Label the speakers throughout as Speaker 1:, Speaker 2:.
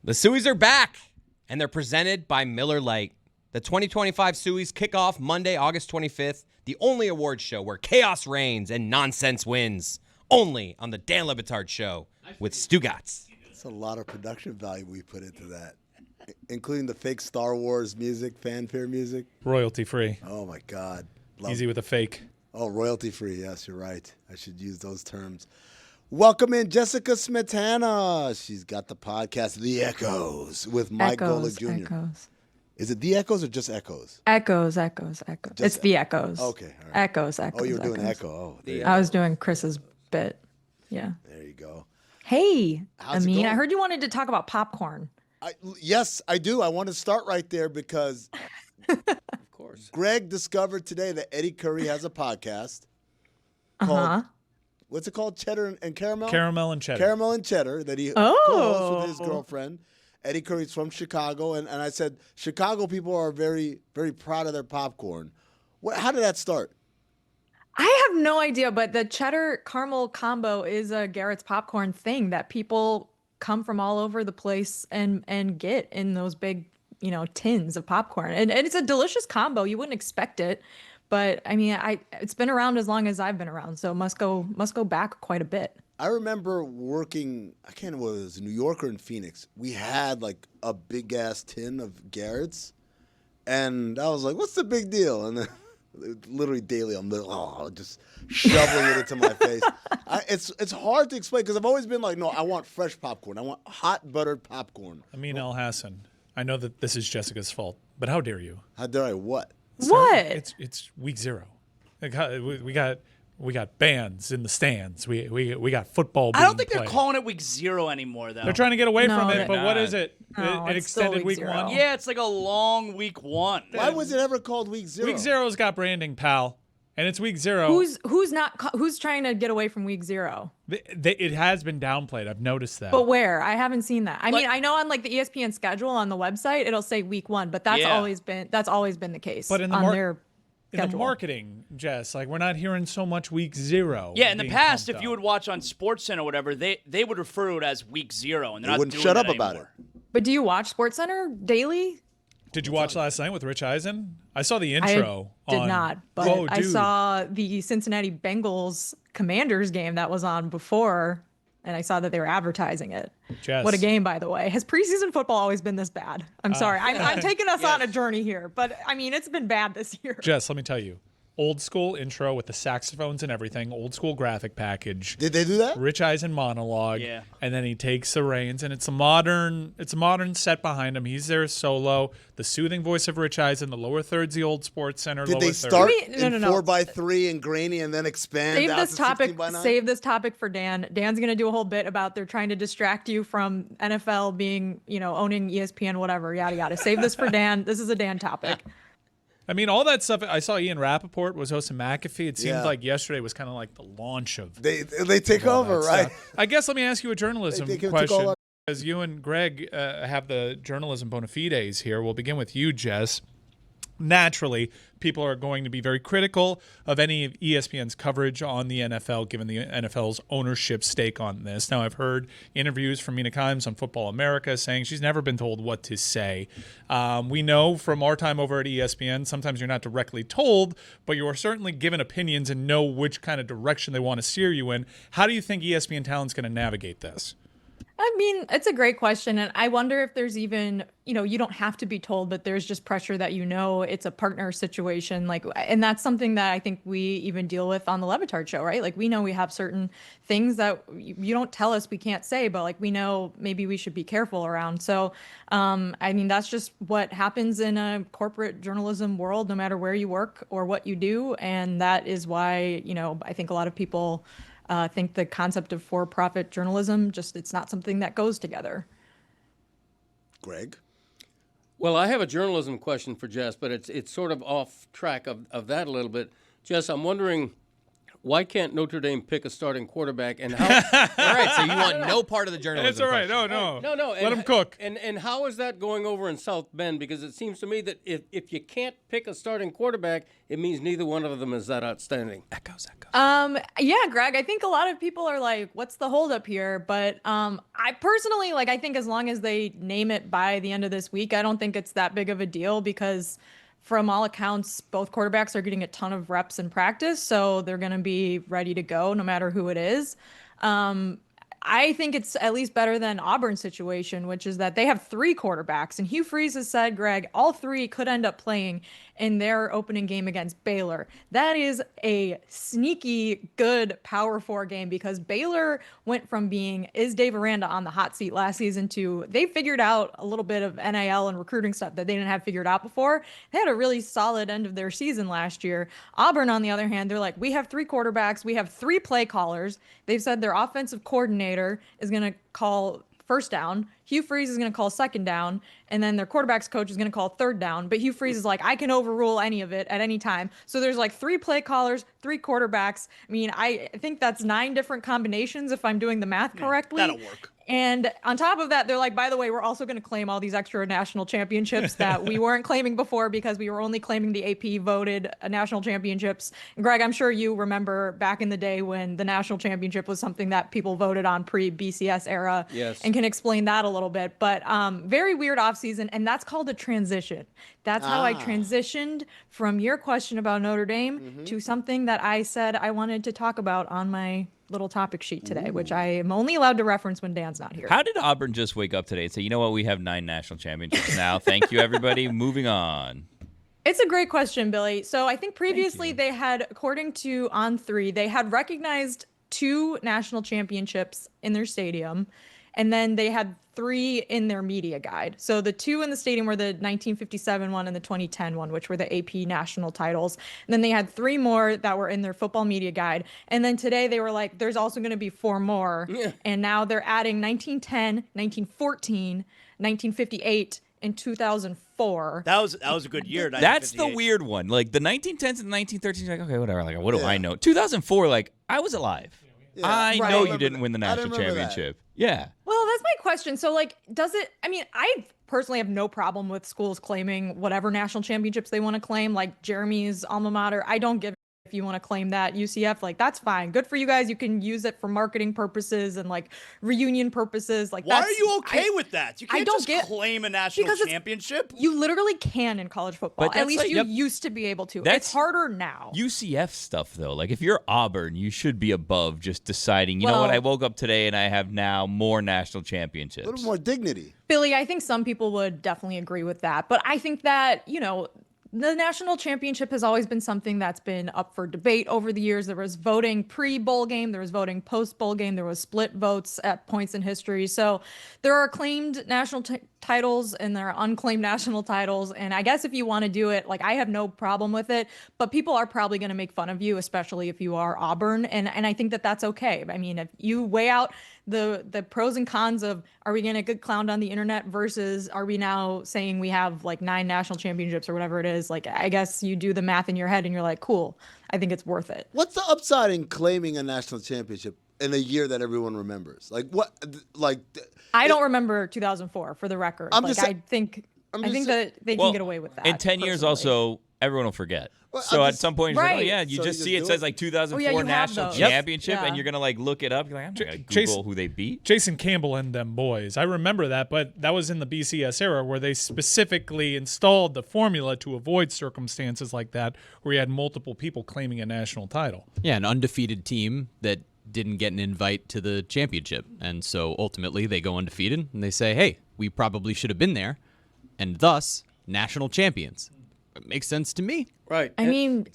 Speaker 1: The Sueys are back, and they're presented by Miller Lite. The 2025 Sueys kick off Monday, August 25th, the only awards show where chaos reigns and nonsense wins. Only on the Dan Le Batard Show with Stugotz.
Speaker 2: That's a lot of production value we put into that, including the fake Star Wars music, fanfare music.
Speaker 3: Royalty free.
Speaker 2: Oh, my God.
Speaker 3: Easy with a fake.
Speaker 2: Oh, royalty free. Yes, you're right. I should use those terms. Welcome in Jessica Smetana. She's got the podcast, The Echoes, with Mike Golick Jr.
Speaker 4: Echoes.
Speaker 2: Is it The Echoes or just Echoes?
Speaker 4: Echoes. It's The Echoes.
Speaker 2: Okay. All right.
Speaker 4: Echoes.
Speaker 2: Oh, you were doing Echo. Oh, there you go.
Speaker 4: I was doing Chris's bit. Yeah.
Speaker 2: There you go.
Speaker 4: Hey,
Speaker 2: How's it
Speaker 4: Amin,
Speaker 2: going?
Speaker 4: I heard you wanted to talk about popcorn.
Speaker 2: Yes, I do. I want to start right there because
Speaker 1: Of course.
Speaker 2: Greg discovered today that Eddie Curry has a podcast called, what's it called? Cheddar and Caramel?
Speaker 3: Caramel and cheddar.
Speaker 2: Caramel and Cheddar that he co-hosts with his girlfriend. Eddie Curry's from Chicago, and I said Chicago people are very, very proud of their popcorn. How did that start?
Speaker 4: I have no idea, but the cheddar caramel combo is a Garrett's popcorn thing that people come from all over the place and get in those big, tins of popcorn. And it's a delicious combo. You wouldn't expect it, but I mean, it's been around as long as I've been around, so must go back quite a bit.
Speaker 2: I remember working, I can't remember whether it was in New York or in Phoenix. We had like a big ass tin of Garrett's, and I was like, "What's the big deal?" And then literally daily, I'm just shoveling it into my face. It's hard to explain because I've always been like, no, I want fresh popcorn. I want hot buttered popcorn.
Speaker 3: Amin El Hassan. I know that this is Jessica's fault, but how dare you?
Speaker 2: How dare I what?
Speaker 4: What?
Speaker 3: It's week 0. We got bands in the stands. We got football.
Speaker 5: I don't think
Speaker 3: played.
Speaker 5: they're calling it week 0 anymore, though.
Speaker 3: They're trying to get away
Speaker 4: No,
Speaker 3: from
Speaker 4: they're
Speaker 3: it, but what
Speaker 5: not.
Speaker 3: is it?
Speaker 4: No,
Speaker 3: An
Speaker 4: it's still
Speaker 3: extended
Speaker 4: week
Speaker 3: week
Speaker 4: 0.
Speaker 3: 1?
Speaker 5: Yeah, it's like a long week 1.
Speaker 2: Why was it ever called week 0?
Speaker 3: Week 0's got branding, pal. And it's week 0.
Speaker 4: Who's trying to get away from week 0?
Speaker 3: It has been downplayed. I've noticed that.
Speaker 4: But where? I haven't seen that. I
Speaker 5: Like-
Speaker 4: mean, I know on like the ESPN schedule on the website, it'll say week 1, but that's
Speaker 5: Yeah.
Speaker 4: always been the case.
Speaker 3: But in the
Speaker 4: on their
Speaker 3: in the
Speaker 4: schedule.
Speaker 3: marketing, Jess, like we're not hearing so much week 0.
Speaker 5: Yeah, in the
Speaker 3: being
Speaker 5: past,
Speaker 3: pumped
Speaker 5: if you
Speaker 3: up.
Speaker 5: would watch on SportsCenter or whatever, they would refer to it as week 0, and they're
Speaker 2: They
Speaker 5: not
Speaker 2: wouldn't
Speaker 5: doing
Speaker 2: shut
Speaker 5: that
Speaker 2: up about
Speaker 5: anymore.
Speaker 4: But do you watch SportsCenter daily?
Speaker 3: Did you watch last night with Rich Eisen? I saw the intro.
Speaker 4: I did
Speaker 3: on-
Speaker 4: not, but
Speaker 3: Oh,
Speaker 4: I
Speaker 3: dude.
Speaker 4: saw the Cincinnati Bengals Commanders game that was on before, and I saw that they were advertising it.
Speaker 3: Jess.
Speaker 4: What a game, by the way. Has preseason football always been this bad? I'm sorry. I'm taking us on a journey here, but I mean, it's been bad this year.
Speaker 3: Jess, let me tell you. Old school intro with the saxophones and everything. Old school graphic package.
Speaker 2: Did they do that?
Speaker 3: Rich Eisen monologue.
Speaker 5: Yeah.
Speaker 3: And then he takes the reins, and it's a modern set behind him. He's there solo. The soothing voice of Rich Eisen. The lower third's the old Sports Center.
Speaker 2: Did
Speaker 3: lower
Speaker 2: they
Speaker 3: third.
Speaker 2: start
Speaker 4: No,
Speaker 2: in
Speaker 4: no.
Speaker 2: 4x3 and grainy and then expand
Speaker 4: Save
Speaker 2: out
Speaker 4: this
Speaker 2: to
Speaker 4: topic.
Speaker 2: 16x9?
Speaker 4: Save this topic for Dan. Dan's gonna do a whole bit about they're trying to distract you from NFL being, owning ESPN, whatever, yada yada. Save this for Dan. This is a Dan topic.
Speaker 3: I mean, all that stuff. I saw Ian Rappaport was hosting McAfee. It seemed
Speaker 2: Yeah.
Speaker 3: like yesterday was kind of like the launch of
Speaker 2: They take
Speaker 3: all
Speaker 2: over,
Speaker 3: that
Speaker 2: right?
Speaker 3: stuff. I guess let me ask you a journalism
Speaker 2: They took all
Speaker 3: question.
Speaker 2: our-
Speaker 3: As you and Greg have the journalism bona fides here, we'll begin with you, Jess. Naturally, people are going to be very critical of any of ESPN's coverage on the NFL, given the NFL's ownership stake on this. Now, I've heard interviews from Mina Kimes on Football America saying she's never been told what to say. We know from our time over at ESPN, sometimes you're not directly told, but you are certainly given opinions and know which kind of direction they want to steer you in. How do you think ESPN talent's going to navigate this?
Speaker 4: I mean, it's a great question. And I wonder if there's even, you don't have to be told, but there's just pressure that it's a partner situation. And that's something that I think we even deal with on the Le Batard Show, right? Like, we know we have certain things that you don't tell us we can't say, but we know maybe we should be careful around. So, I mean, that's just what happens in a corporate journalism world, no matter where you work or what you do. And that is why, I think a lot of people think the concept of for-profit journalism, it's not something that goes together.
Speaker 2: Greg?
Speaker 6: Well, I have a journalism question for Jess, but it's sort of off track of that a little bit. Jess, I'm wondering Why can't Notre Dame pick a starting quarterback? And how?
Speaker 1: All right, so you want no part of the journalism.
Speaker 3: It's all right.
Speaker 1: question.
Speaker 3: No.
Speaker 6: Let
Speaker 3: him cook.
Speaker 6: And how is that going over in South Bend? Because it seems to me that if you can't pick a starting quarterback, it means neither one of them is that outstanding.
Speaker 1: Echoes.
Speaker 4: Yeah, Greg, I think a lot of people are like, what's the holdup here? But I personally, like, I think as long as they name it by the end of this week, I don't think it's that big of a deal because from all accounts, both quarterbacks are getting a ton of reps in practice, so they're going to be ready to go no matter who it is. I think it's at least better than Auburn's situation, which is that they have 3 quarterbacks. And Hugh Freeze has said, Greg, all 3 could end up playing in their opening game against Baylor. That is a sneaky good Power 4 game because Baylor went from being, is Dave Aranda on the hot seat last season to they figured out a little bit of NIL and recruiting stuff that they didn't have figured out before. They had a really solid end of their season last year. Auburn, on the other hand, they're like, we have 3 quarterbacks. We have 3 play callers. They've said their offensive coordinator is going to call first down. Hugh Freeze is going to call second down. And then their quarterback's coach is going to call third down. But Hugh Freeze is like, I can overrule any of it at any time. So there's like 3 play callers, 3 quarterbacks. I mean, I think that's 9 different combinations if I'm doing the math correctly.
Speaker 5: That'll work.
Speaker 4: And on top of that, they're like, by the way, we're also going to claim all these extra national championships that we weren't claiming before because we were only claiming the AP voted national championships. And Greg, I'm sure you remember back in the day when the national championship was something that people voted on pre-BCS era.
Speaker 6: Yes.
Speaker 4: And can explain that a little bit. But very weird offseason, and that's called a transition. That's how I transitioned from your question about Notre Dame to something that I said I wanted to talk about on my little topic sheet today, which I am only allowed to reference when Dan's not here.
Speaker 7: How did Auburn just wake up today and say, you know what, we have 9 national championships now. Thank you, everybody. Moving on.
Speaker 4: It's a great question, Billy. So I think previously they had, according to On3, they had recognized 2 national championships in their stadium, and then they had 3 in their media guide. So the 2 in the stadium were the 1957 one and the 2010 one, which were the AP national titles. And then they had 3 more that were in their football media guide. And then today they were like, there's also going to be 4 more. Yeah. And now they're adding 1910, 1914, 1958, and 2004.
Speaker 5: That was a good year.
Speaker 7: That's the weird one. Like the 1910s and 1913s, like, okay, whatever. Like, what do I know? 2004, like, I was alive.
Speaker 2: Yeah.
Speaker 7: I
Speaker 4: Right.
Speaker 7: know you didn't win the
Speaker 2: I
Speaker 7: national
Speaker 2: remember that.
Speaker 7: championship. Yeah.
Speaker 4: Well, that's my question. So, like, does it, I mean, I personally have no problem with schools claiming whatever national championships they want to claim, like Jeremy's alma mater. I don't give if you want to claim that. UCF, like, that's fine. Good for you guys. You can use it for marketing purposes and like reunion purposes. Like,
Speaker 5: Why
Speaker 4: that's,
Speaker 5: are you okay with that? You
Speaker 4: I
Speaker 5: can't
Speaker 4: don't
Speaker 5: just
Speaker 4: get-
Speaker 5: claim a national
Speaker 4: because it's-
Speaker 5: championship.
Speaker 4: You literally can in college football.
Speaker 7: But
Speaker 4: At
Speaker 7: that's
Speaker 4: least
Speaker 7: like-
Speaker 4: you
Speaker 7: yep.
Speaker 4: used to be able to.
Speaker 7: That's-
Speaker 4: It's harder now.
Speaker 7: UCF stuff, though. Like, if you're Auburn, you should be above just deciding, you know what,
Speaker 4: Well-
Speaker 7: I woke up today and I have now more national
Speaker 2: A
Speaker 7: championships.
Speaker 2: little more dignity.
Speaker 4: Billy, I think some people would definitely agree with that. But I think that, you know, the national championship has always been something that's been up for debate over the years. There was voting pre-bowl game, there was voting post-bowl game, there was split votes at points in history. So there are claimed national titles and there are unclaimed national titles. And I guess if you want to do it, like, I have no problem with it, but people are probably going to make fun of you, especially if you are Auburn. And I think that that's okay. I mean, if you weigh out the pros and cons of, are we going to get clowned on the internet versus are we now saying we have like 9 national championships or whatever it is, like, I guess you do the math in your head and you're like, cool, I think it's worth it.
Speaker 2: What's the upside in claiming a national championship in a year that everyone remembers? Like what? Like
Speaker 4: I don't remember 2004 for the record.
Speaker 2: I'm
Speaker 4: Like,
Speaker 2: just sa-
Speaker 4: I think
Speaker 2: I'm
Speaker 4: I
Speaker 2: just
Speaker 4: think
Speaker 2: sa-
Speaker 4: that they
Speaker 7: Well,
Speaker 4: can get away with that.
Speaker 7: In 10 years,
Speaker 4: personally.
Speaker 7: also, everyone will forget.
Speaker 2: Well,
Speaker 7: So
Speaker 2: I'm
Speaker 7: at
Speaker 2: just-
Speaker 7: some point, you're like, oh,
Speaker 4: Right.
Speaker 7: yeah, you
Speaker 2: So
Speaker 7: just
Speaker 2: you
Speaker 7: see
Speaker 2: just
Speaker 7: it
Speaker 2: do
Speaker 7: says
Speaker 2: it?
Speaker 7: like 2004
Speaker 4: Oh, yeah, you have
Speaker 7: national
Speaker 4: those.
Speaker 7: championship,
Speaker 4: Yep.
Speaker 7: and you're going to like look it up. You're like, I'm going to Google
Speaker 3: Jason-
Speaker 7: who they beat.
Speaker 3: Jason Campbell and them boys. I remember that, but that was in the BCS era where they specifically installed the formula to avoid circumstances like that where you had multiple people claiming a national title.
Speaker 8: Yeah, an undefeated team that didn't get an invite to the championship. And so ultimately they go undefeated and they say, hey, we probably should have been there, and thus national champions. It makes sense to me.
Speaker 6: Right.
Speaker 4: I mean,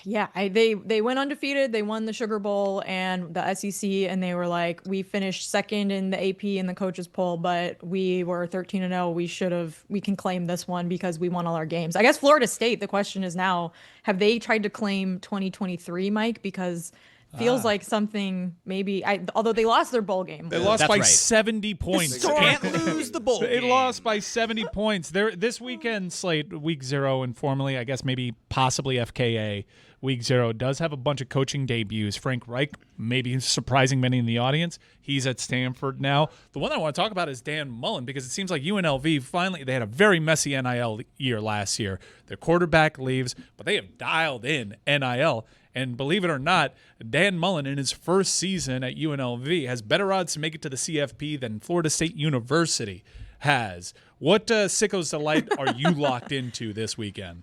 Speaker 4: yeah, they went undefeated. They won the Sugar Bowl and the SEC, and they were like, we finished second in the AP in the coaches poll, but we were 13-0. We can claim this one because we won all our games. I guess Florida State, the question is now, have they tried to claim 2023, Mike? Because feels like something maybe. Although they lost their bowl game.
Speaker 3: They lost
Speaker 1: That's
Speaker 3: by
Speaker 1: right.
Speaker 3: 70 points.
Speaker 1: Can't lose the bowl
Speaker 3: They
Speaker 1: game.
Speaker 3: lost by 70 points. This weekend slate, week 0, informally, I guess maybe possibly FKA, week 0, does have a bunch of coaching debuts. Frank Reich, maybe surprising many in the audience. He's at Stanford now. The one I want to talk about is Dan Mullen, because it seems like UNLV finally, they had a very messy NIL year last year. Their quarterback leaves, but they have dialed in NIL. And believe it or not, Dan Mullen in his first season at UNLV has better odds to make it to the CFP than Florida State University has. What Sicko's Delight are you locked into this weekend?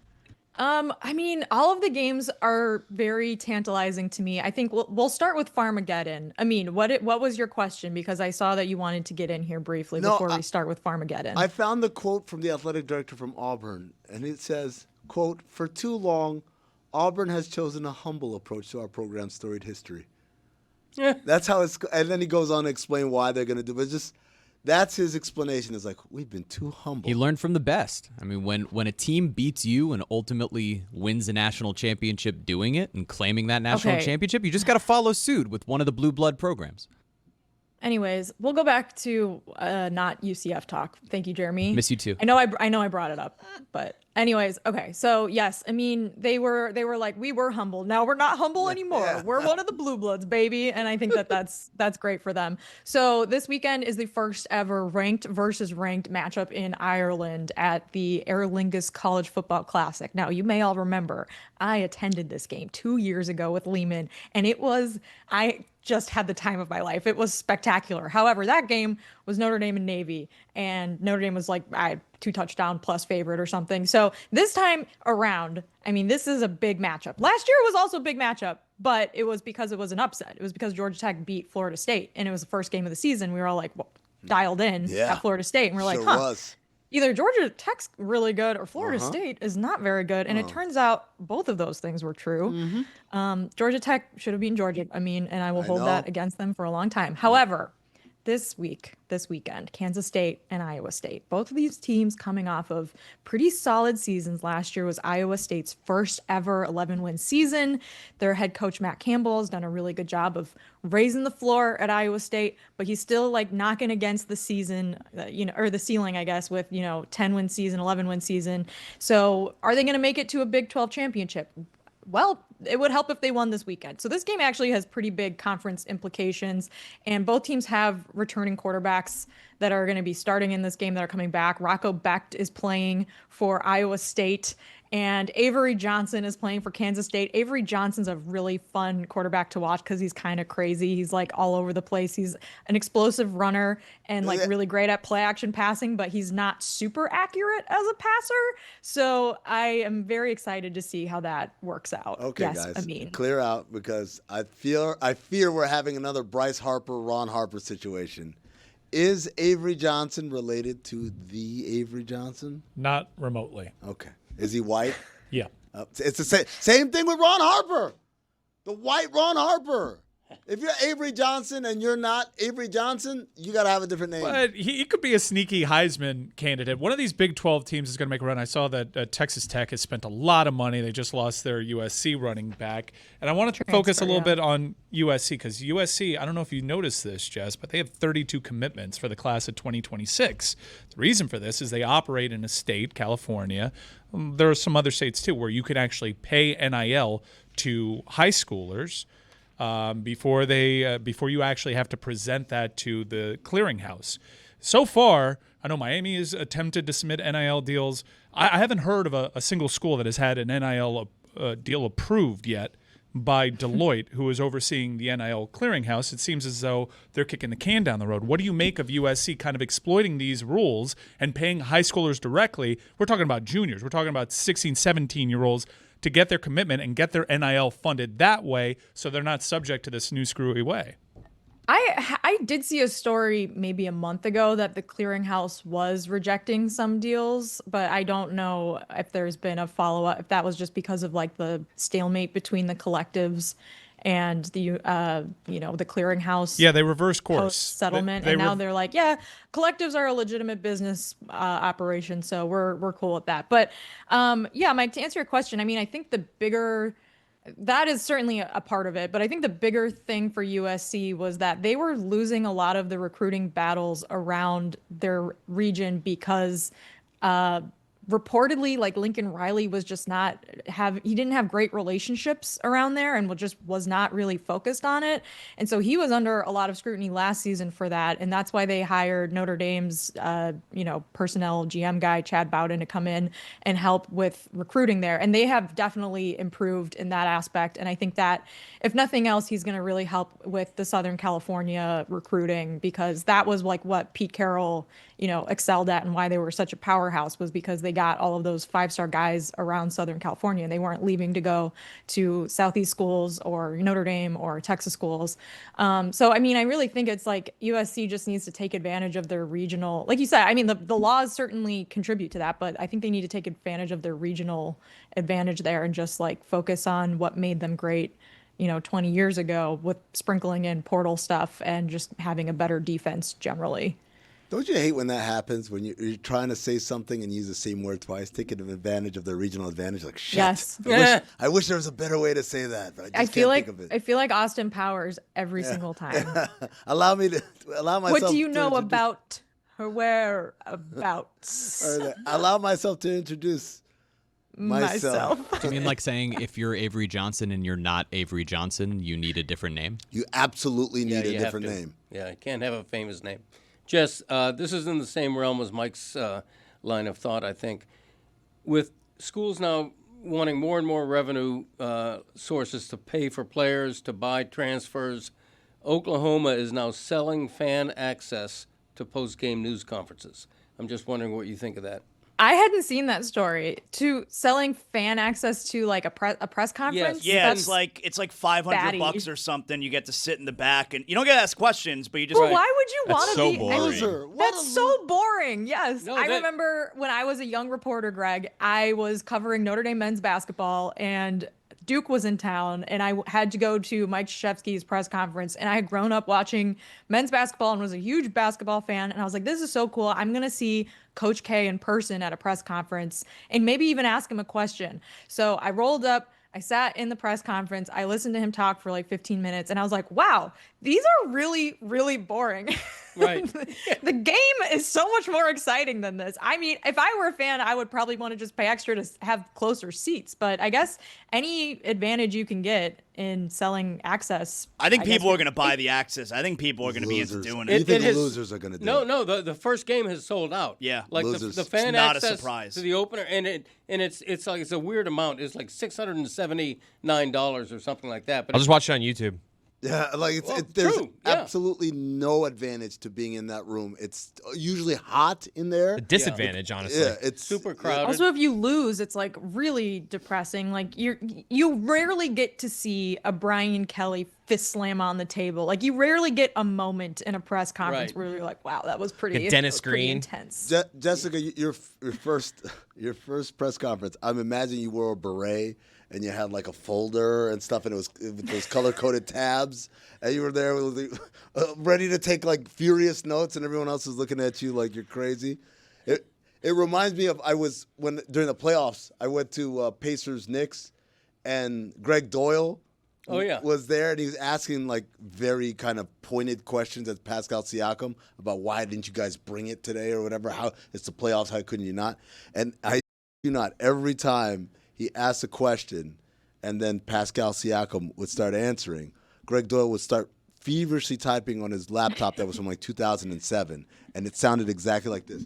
Speaker 4: I mean, all of the games are very tantalizing to me. I think we'll start with Farmageddon. I mean, what was your question? Because I saw that you wanted to get in here briefly before we start with Farmageddon.
Speaker 2: I found the quote from the athletic director from Auburn, and it says, quote, "For too long, Auburn has chosen a humble approach to our program's storied history."
Speaker 6: Yeah.
Speaker 2: That's how it's, and then he goes on to explain why they're going to do it. But just, that's his explanation. It's like, we've been too humble.
Speaker 8: He learned from the best. I mean, when a team beats you and ultimately wins a national championship doing it and claiming that national
Speaker 4: Okay.
Speaker 8: championship, you just got to follow suit with one of the blue blood programs.
Speaker 4: Anyways, we'll go back to not UCF talk. Thank you, Jeremy.
Speaker 8: Miss you too.
Speaker 4: I know I brought it up, but anyways, okay. So yes, I mean they were like, we were humble. Now we're not humble anymore.
Speaker 2: Yeah.
Speaker 4: We're one of the blue bloods, baby, and I think that's great for them. So this weekend is the first ever ranked versus ranked matchup in Ireland at the Aer Lingus College Football Classic. Now you may all remember I attended this game 2 years ago with Lehman, and I just had the time of my life. It was spectacular. However, that game was Notre Dame and Navy, and Notre Dame was like 2 touchdown plus favorite or something. So this time around, I mean, this is a big matchup. Last year was also a big matchup, but it was because it was an upset. It was because Georgia Tech beat Florida State, and it was the first game of the season. We were all like, well, dialed in
Speaker 2: Yeah.
Speaker 4: at Florida State, and we're like,
Speaker 2: Sure
Speaker 4: huh.
Speaker 2: was.
Speaker 4: Either Georgia Tech's really good or Florida State is not very good. And it turns out both of those things were true. Georgia Tech should have beaten Georgia. I mean, and I will hold that
Speaker 2: know.
Speaker 4: against them for a long time. However, this weekend, Kansas State and Iowa State, both of these teams coming off of pretty solid seasons. Last year was Iowa State's first ever 11-win season. Their head coach, Matt Campbell, has done a really good job of raising the floor at Iowa State, but he's still like knocking against the season, or the ceiling, I guess, with, 10-win season, 11-win season. So are they going to make it to a Big 12 championship? Well, it would help if they won this weekend. So this game actually has pretty big conference implications, and both teams have returning quarterbacks that are going to be starting in this game that are coming back. Rocco Becht is playing for Iowa State, and Avery Johnson is playing for Kansas State. Avery Johnson's a really fun quarterback to watch because he's kind of crazy. He's like all over the place. He's an explosive runner and like really great at play action passing, but he's not super accurate as a passer. So I am very excited to see how that works out.
Speaker 2: Okay,
Speaker 4: yes,
Speaker 2: guys,
Speaker 4: I mean,
Speaker 2: clear out, because I fear we're having another Bryce Harper, Ron Harper situation. Is Avery Johnson related to the Avery Johnson?
Speaker 3: Not remotely.
Speaker 2: Okay. Is he white?
Speaker 3: Yeah.
Speaker 2: It's the same thing with Ron Harper. The white Ron Harper. If you're Avery Johnson and you're not Avery Johnson, you got to have a different name.
Speaker 3: But he could be a sneaky Heisman candidate. One of these Big 12 teams is going to make a run. I saw that Texas Tech has spent a lot of money. They just lost their USC running back. And I want to focus a little bit on USC, because USC, I don't know if you noticed this, Jess, but they have 32 commitments for the class of 2026. The reason for this is they operate in a state, California. There are some other states, too, where you can actually pay NIL to high schoolers before you actually have to present that to the clearinghouse. So far, I know Miami has attempted to submit NIL deals. I haven't heard of a single school that has had an NIL deal approved yet by Deloitte, who is overseeing the NIL clearinghouse. It seems as though they're kicking the can down the road. What do you make of USC kind of exploiting these rules and paying high schoolers directly? We're talking about juniors. We're talking about 16, 17-year-olds to get their commitment and get their NIL funded that way, so they're not subject to this new screwy way.
Speaker 4: I did see a story maybe a month ago that the clearinghouse was rejecting some deals, but I don't know if there's been a follow-up, if that was just because of like the stalemate between the collectives and the the clearinghouse.
Speaker 3: Yeah, they reverse course.
Speaker 4: Post-settlement, and now they're like, yeah, collectives are a legitimate business operation, so we're cool with that. But Mike, to answer your question, I mean, I think the bigger That is certainly a part of it, but I think the bigger thing for USC was that they were losing a lot of the recruiting battles around their region because reportedly, like, Lincoln Riley was just he didn't have great relationships around there and was not really focused on it. And so he was under a lot of scrutiny last season for that. And that's why they hired Notre Dame's, personnel GM guy, Chad Bowden, to come in and help with recruiting there. And they have definitely improved in that aspect. And I think that if nothing else, he's going to really help with the Southern California recruiting, because that was like what Pete Carroll, excelled at, and why they were such a powerhouse was because they got all of those 5-star guys around Southern California. They weren't leaving to go to Southeast schools or Notre Dame or Texas schools. So, I mean, I really think it's like USC just needs to take advantage of their regional, like you said, I mean, the laws certainly contribute to that, but I think they need to take advantage of their regional advantage there and just like focus on what made them great 20 years ago, with sprinkling in portal stuff and just having a better defense generally.
Speaker 2: Don't you hate when that happens, when you're trying to say something and use the same word twice, taking advantage of the regional advantage? Like, shit.
Speaker 4: Yes.
Speaker 2: I wish there was a better way to say that, but I just
Speaker 4: feel
Speaker 2: can't
Speaker 4: like
Speaker 2: think of it.
Speaker 4: I feel like Austin Powers every single time.
Speaker 2: allow myself.
Speaker 4: What do you
Speaker 2: to
Speaker 4: know
Speaker 2: introduce-
Speaker 4: about her whereabouts?
Speaker 2: Allow myself to introduce myself.
Speaker 8: Do you mean like saying if you're Avery Johnson and you're not Avery Johnson, you need a different name?
Speaker 2: You absolutely need
Speaker 6: you
Speaker 2: a
Speaker 6: have
Speaker 2: different
Speaker 6: to.
Speaker 2: name.
Speaker 6: Yeah, you can't have a famous name. Jess, this is in the same realm as Mike's line of thought, I think. With schools now wanting more and more revenue sources to pay for players, to buy transfers, Oklahoma is now selling fan access to post-game news conferences. I'm just wondering what you think of that.
Speaker 4: I hadn't seen that story. To selling fan access to like a press conference.
Speaker 5: Yeah,
Speaker 4: That's
Speaker 5: it's like $500
Speaker 4: batty.
Speaker 5: or something. You get to sit in the back, and you don't get to ask questions, but you just.
Speaker 4: But why would you want to
Speaker 7: so
Speaker 4: be?
Speaker 7: boring.
Speaker 2: Loser.
Speaker 4: That's so boring. Yes.
Speaker 6: No,
Speaker 4: I
Speaker 6: that-
Speaker 4: remember when I was a young reporter, Greg, I was covering Notre Dame men's basketball, and Duke was in town, and I had to go to Mike Krzyzewski's press conference, and I had grown up watching men's basketball and was a huge basketball fan, and I was like, this is so cool. I'm going to see Coach K in person at a press conference and maybe even ask him a question. So I rolled up, I sat in the press conference, I listened to him talk for like 15 minutes, and I was like, wow, these are really, really boring.
Speaker 6: Right.
Speaker 4: The game is so much more exciting than this. I mean, if I were a fan, I would probably want to just pay extra to have closer seats. But I guess any advantage you can get in selling access.
Speaker 5: I think
Speaker 4: guess
Speaker 5: people are going to buy the access. I think people are going to be into
Speaker 2: Losers.
Speaker 5: doing
Speaker 2: You
Speaker 5: it.
Speaker 2: think
Speaker 6: It
Speaker 2: the
Speaker 6: has-
Speaker 2: losers are going to do
Speaker 6: No,
Speaker 2: it?
Speaker 6: no, the first game has sold out.
Speaker 5: Yeah.
Speaker 6: like
Speaker 2: Losers.
Speaker 6: the fan
Speaker 5: It's not a
Speaker 6: access
Speaker 5: surprise.
Speaker 6: to the opener, and it's like it's a weird amount. It's like $679 or something like that. But
Speaker 1: I'll just watch it on YouTube.
Speaker 2: Yeah, like
Speaker 6: Well,
Speaker 2: there's
Speaker 6: true, yeah.
Speaker 2: absolutely no advantage to being in that room. It's usually hot in there.
Speaker 1: A disadvantage, honestly.
Speaker 2: Yeah, it's
Speaker 6: super crowded.
Speaker 4: Also, if you lose, it's like really depressing. Like you rarely get to see a Brian Kelly fist slam on the table. Like you rarely get a moment in a press conference
Speaker 6: Right.
Speaker 4: where you're like, wow, that was pretty,
Speaker 1: Like Dennis
Speaker 4: pretty
Speaker 1: Green.
Speaker 4: intense.
Speaker 2: Jessica, your first press conference. I'm imagining you wore a beret and you had like a folder and stuff, and it was with those color coded tabs, and you were there ready to take like furious notes, and everyone else was looking at you like you're crazy. It reminds me of during the playoffs I went to Pacers Knicks, and Greg Doyle.
Speaker 6: Oh, yeah.
Speaker 2: Was there, and he was asking like very kind of pointed questions at Pascal Siakam about why didn't you guys bring it today or whatever? How it's the playoffs? How couldn't you not? And every time he asked a question, and then Pascal Siakam would start answering, Greg Doyle would start feverishly typing on his laptop that was from like 2007, and it sounded exactly like this.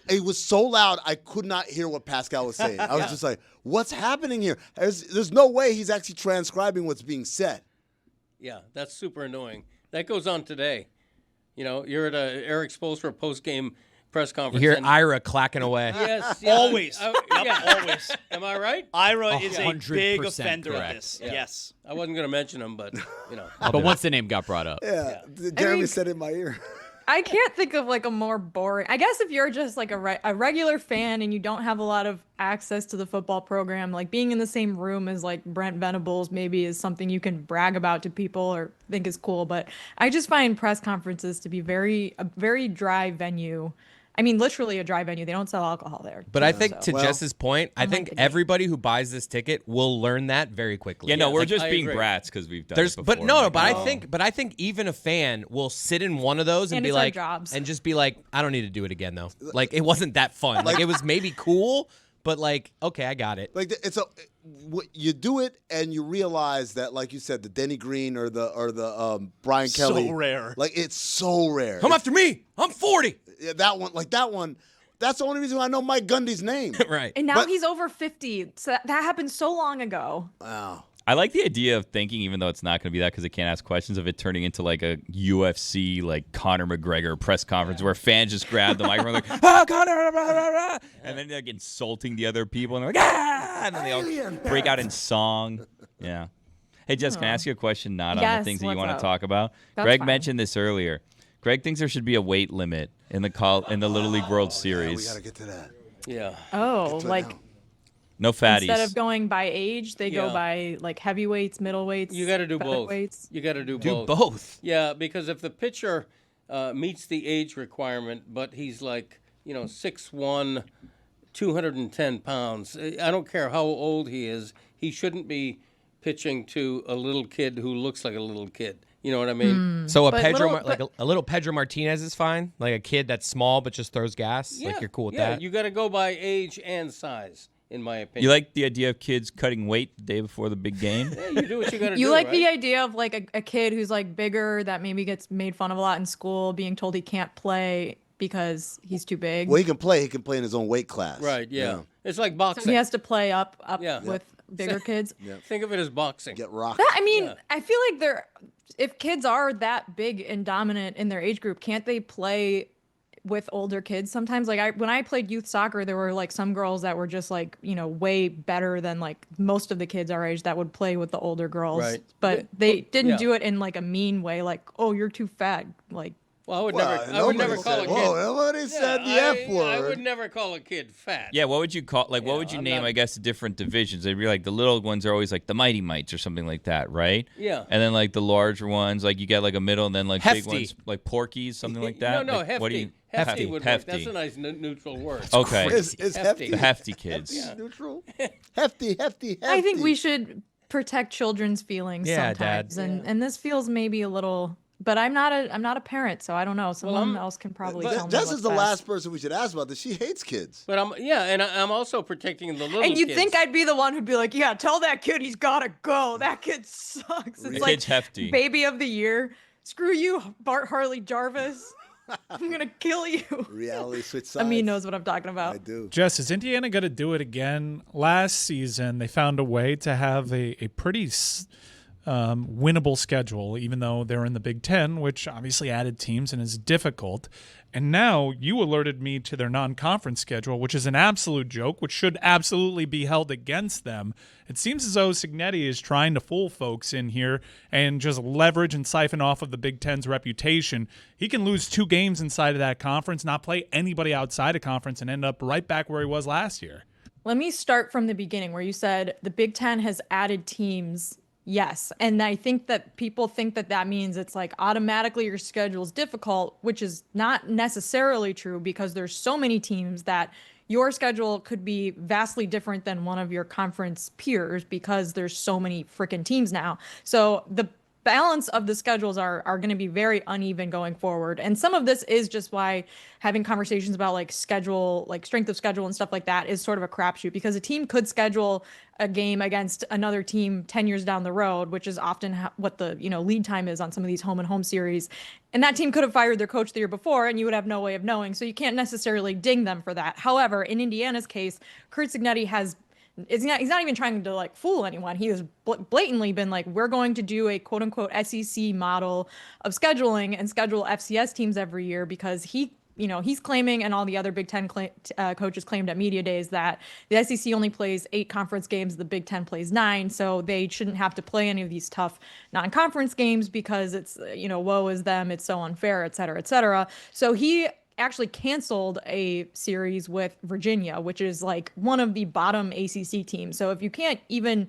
Speaker 2: It was so loud I could not hear what Pascal was saying. I was just like, "What's happening here?" There's no way he's actually transcribing what's being said.
Speaker 6: Yeah, that's super annoying. That goes on today. You know, you're at a Eric Spoelstra post-game press
Speaker 1: You
Speaker 6: conference.
Speaker 1: hear
Speaker 6: and-
Speaker 1: Ira clacking away.
Speaker 6: Yes, yeah,
Speaker 5: Always.
Speaker 6: yeah.
Speaker 5: Always.
Speaker 6: Am I right?
Speaker 5: Ira is a
Speaker 8: 100%
Speaker 5: big offender
Speaker 8: correct.
Speaker 5: of this.
Speaker 6: Yeah.
Speaker 5: Yes.
Speaker 6: I wasn't going to mention him, but you know.
Speaker 8: But once the name got brought up.
Speaker 2: Yeah, Jeremy
Speaker 4: mean-
Speaker 2: said it in my ear.
Speaker 4: I can't think of like a more boring. I guess if you're just like a regular fan and you don't have a lot of access to the football program, like being in the same room as like Brent Venables maybe is something you can brag about to people or think is cool. But I just find press conferences to be a very dry venue. I mean, literally a dry venue. They don't sell alcohol there.
Speaker 1: But I think to
Speaker 2: Well,
Speaker 1: Jess's point, I
Speaker 4: unlike
Speaker 1: think
Speaker 4: the game.
Speaker 1: everybody who buys this ticket will learn that very quickly.
Speaker 7: Yeah, no, we're
Speaker 6: like,
Speaker 7: just
Speaker 6: I
Speaker 7: being
Speaker 6: agree.
Speaker 7: brats because we've done
Speaker 1: There's,
Speaker 7: it before.
Speaker 1: but no,
Speaker 7: Like,
Speaker 1: but I think even a fan will sit in one of those and,
Speaker 4: And
Speaker 1: be
Speaker 4: it's our
Speaker 1: like,
Speaker 4: jobs.
Speaker 1: and just be like, I don't need to do it again though. Like it wasn't that fun. Like it was maybe cool, but like, okay, I got it.
Speaker 2: Like you do it and you realize that, like you said, the Denny Green or the Brian Kelly.
Speaker 5: So rare.
Speaker 2: Like it's so rare.
Speaker 1: Come after me. I'm 40.
Speaker 2: Yeah, that one. That's the only reason I know Mike Gundy's name.
Speaker 1: Right.
Speaker 4: And now
Speaker 2: But-
Speaker 4: he's over 50. So that happened so long ago.
Speaker 2: Wow.
Speaker 7: I like the idea of thinking, even though it's not going to be that because they can't ask questions, of it turning into like a UFC, like Conor McGregor press conference where fans just grab the microphone like, oh, Conor, blah, blah, blah, and then they're like insulting the other people and they're like, ah, and then they all break out in song. Yeah. Hey, Jess, can I ask you a question not on the
Speaker 4: Yes,
Speaker 1: Oh.
Speaker 7: things that you
Speaker 4: what's
Speaker 7: want
Speaker 4: up?
Speaker 7: to talk about?
Speaker 4: That's
Speaker 7: Greg
Speaker 4: fine.
Speaker 7: mentioned this earlier. Greg thinks there should be a weight limit in the Little League World
Speaker 2: Yeah,
Speaker 7: Series.
Speaker 2: we got to get to that.
Speaker 6: Yeah.
Speaker 4: Oh,
Speaker 2: to it
Speaker 4: like
Speaker 2: now.
Speaker 7: No fatties.
Speaker 4: instead of going by age, they go
Speaker 6: Yeah.
Speaker 4: by like heavyweights, middleweights.
Speaker 6: You got to do both.
Speaker 4: featherweights.
Speaker 6: You got to do
Speaker 1: Do
Speaker 6: both.
Speaker 1: both.
Speaker 6: Yeah, because if the pitcher meets the age requirement, but he's like, 6'1", 210 pounds, I don't care how old he is, he shouldn't be pitching to a little kid who looks like a little kid. You know what I mean?
Speaker 1: So a
Speaker 4: But
Speaker 1: Pedro,
Speaker 4: little-
Speaker 1: like a little Pedro Martinez is fine. Like a kid that's small but just throws gas. Like you're cool with
Speaker 6: yeah,
Speaker 1: that.
Speaker 6: you got to go by age and size, in my opinion.
Speaker 7: You like the idea of kids cutting weight the day before the big game?
Speaker 6: Yeah, you do what you got to do.
Speaker 4: You like
Speaker 6: right?
Speaker 4: the idea of like a kid who's like bigger that maybe gets made fun of a lot in school, being told he can't play because he's too big.
Speaker 2: Well, he can play. He can play in his own weight class.
Speaker 6: Right, yeah. It's like
Speaker 4: So
Speaker 6: boxing.
Speaker 4: he has to play up
Speaker 6: Yeah.
Speaker 4: with bigger kids.
Speaker 6: Think of it as boxing.
Speaker 2: Get rocked.
Speaker 4: That, I mean,
Speaker 6: Yeah.
Speaker 4: I feel like if kids are that big and dominant in their age group, can't they play with older kids sometimes? Like when I played youth soccer, there were like some girls that were just like, way better than like most of the kids our age that would play with the older girls.
Speaker 6: Right.
Speaker 4: But they didn't
Speaker 6: yeah.
Speaker 4: do it in like a mean way, like, oh, you're too fat. Like,
Speaker 6: Well, I would
Speaker 2: Well,
Speaker 6: never
Speaker 2: nobody
Speaker 6: call a
Speaker 2: said-
Speaker 6: kid.
Speaker 2: Whoa, nobody said the F word.
Speaker 6: I would never call a kid fat.
Speaker 7: Yeah, what would you call, like, what
Speaker 6: Yeah,
Speaker 7: would you
Speaker 6: I'm
Speaker 7: name,
Speaker 6: not-
Speaker 7: I guess, the different divisions? They'd be like, the little ones are always like the Mighty Mites or something like that, right?
Speaker 6: Yeah.
Speaker 7: And then, like, the larger ones, like, you get, like, a middle, and then, like, big
Speaker 1: Hefty.
Speaker 7: ones, like Porkies, something like that?
Speaker 6: No,
Speaker 7: Like,
Speaker 6: hefty.
Speaker 7: What do you,
Speaker 6: Hefty would work.
Speaker 7: hefty.
Speaker 6: That's a nice neutral word.
Speaker 7: Okay.
Speaker 2: Is
Speaker 6: Hefty.
Speaker 2: hefty?
Speaker 7: The hefty kids.
Speaker 2: Hefty neutral? hefty.
Speaker 4: I think we should protect children's feelings
Speaker 1: Yeah,
Speaker 4: sometimes.
Speaker 1: Dad.
Speaker 4: And this feels maybe a little, but I'm not a parent, so I don't know. Someone else can probably tell me
Speaker 2: Jess
Speaker 4: what's
Speaker 2: is the
Speaker 4: best.
Speaker 2: last person we should ask about this. She hates kids.
Speaker 6: But I'm also protecting the little
Speaker 4: And you'd
Speaker 6: kids.
Speaker 4: think I'd be the one who'd be like, yeah, tell that kid he's gotta go. That kid sucks. It's
Speaker 7: The
Speaker 4: like
Speaker 7: kid's hefty.
Speaker 4: baby of the year. Screw you, Bart Harley Jarvis. I'm gonna kill you.
Speaker 2: Reality switch sides.
Speaker 4: Amin knows what I'm talking about.
Speaker 2: I do.
Speaker 3: Jess, is Indiana going to do it again? Last season, they found a way to have a pretty winnable schedule, even though they're in the Big Ten, which obviously added teams and is difficult. And now you alerted me to their non-conference schedule, which is an absolute joke, which should absolutely be held against them. It seems as though Cignetti is trying to fool folks in here and just leverage and siphon off of the Big Ten's reputation. He can lose 2 games inside of that conference, not play anybody outside of conference, and end up right back where he was last year.
Speaker 4: Let me start from the beginning where you said the Big Ten has added teams. Yes. And I think that people think that means it's like automatically your schedule is difficult, which is not necessarily true because there's so many teams that your schedule could be vastly different than one of your conference peers because there's so many freaking teams now. So the balance of the schedules are going to be very uneven going forward. And some of this is just why having conversations about like schedule, like strength of schedule and stuff like that is sort of a crapshoot because a team could schedule a game against another team 10 years down the road, which is often what the, lead time is on some of these home and home series. And that team could have fired their coach the year before and you would have no way of knowing. So you can't necessarily ding them for that. However, in Indiana's case, Curt Cignetti he's not even trying to like fool anyone. He has blatantly been like, we're going to do a quote unquote SEC model of scheduling and schedule FCS teams every year because he's claiming, and all the other Big Ten coaches claimed at media days, that the SEC only plays 8 conference games, the Big Ten plays 9, so they shouldn't have to play any of these tough non-conference games because it's, woe is them, it's so unfair, et cetera, et cetera. So he actually canceled a series with Virginia, which is like one of the bottom ACC teams. So if you can't even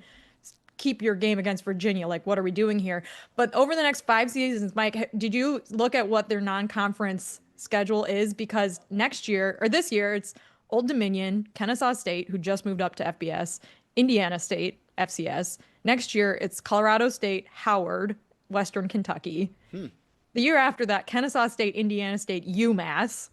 Speaker 4: keep your game against Virginia, like what are we doing here? But over the next 5 seasons, Mike, did you look at what their non-conference schedule is, because next year, or this year, it's Old Dominion, Kennesaw State, who just moved up to FBS, Indiana State, FCS. Next year, it's Colorado State, Howard, Western Kentucky. The year after that, Kennesaw State, Indiana State, UMass.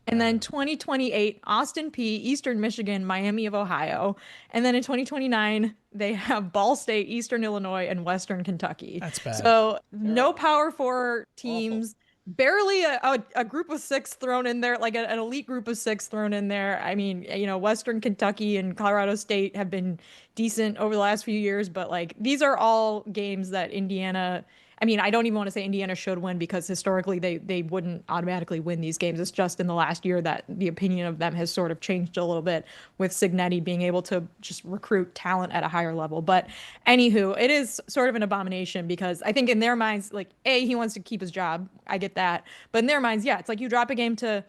Speaker 4: And then 2028, Austin P, Eastern Michigan, Miami of Ohio. And then in 2029, they have Ball State, Eastern Illinois, and Western Kentucky.
Speaker 3: That's bad.
Speaker 4: So no Power 4 teams, barely a group of 6 thrown in there, like an elite group of 6 thrown in there. I mean, Western Kentucky and Colorado State have been decent over the last few years, but like these are all games that Indiana, I mean, I don't even want to say Indiana should win, because historically they wouldn't automatically win these games. It's just in the last year that the opinion of them has sort of changed a little bit, with Signetti being able to just recruit talent at a higher level. But anywho, it is sort of an abomination, because I think in their minds, like, he wants to keep his job. I get that. But in their minds, yeah, it's like you drop a game to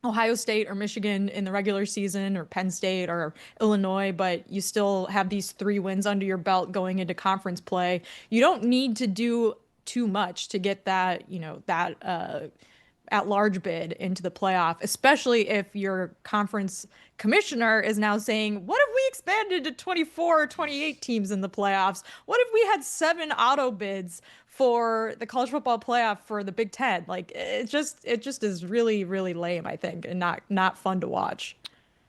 Speaker 4: Ohio State or Michigan in the regular season, or Penn State or Illinois, but you still have these 3 wins under your belt going into conference play. You don't need to do too much to get that, at-large bid into the playoff, especially if your conference commissioner is now saying, what if we expanded to 24 or 28 teams in the playoffs? What if we had 7 auto bids for the college football playoff for the Big Ten? Like, it just is really, really lame, I think, and not fun to watch.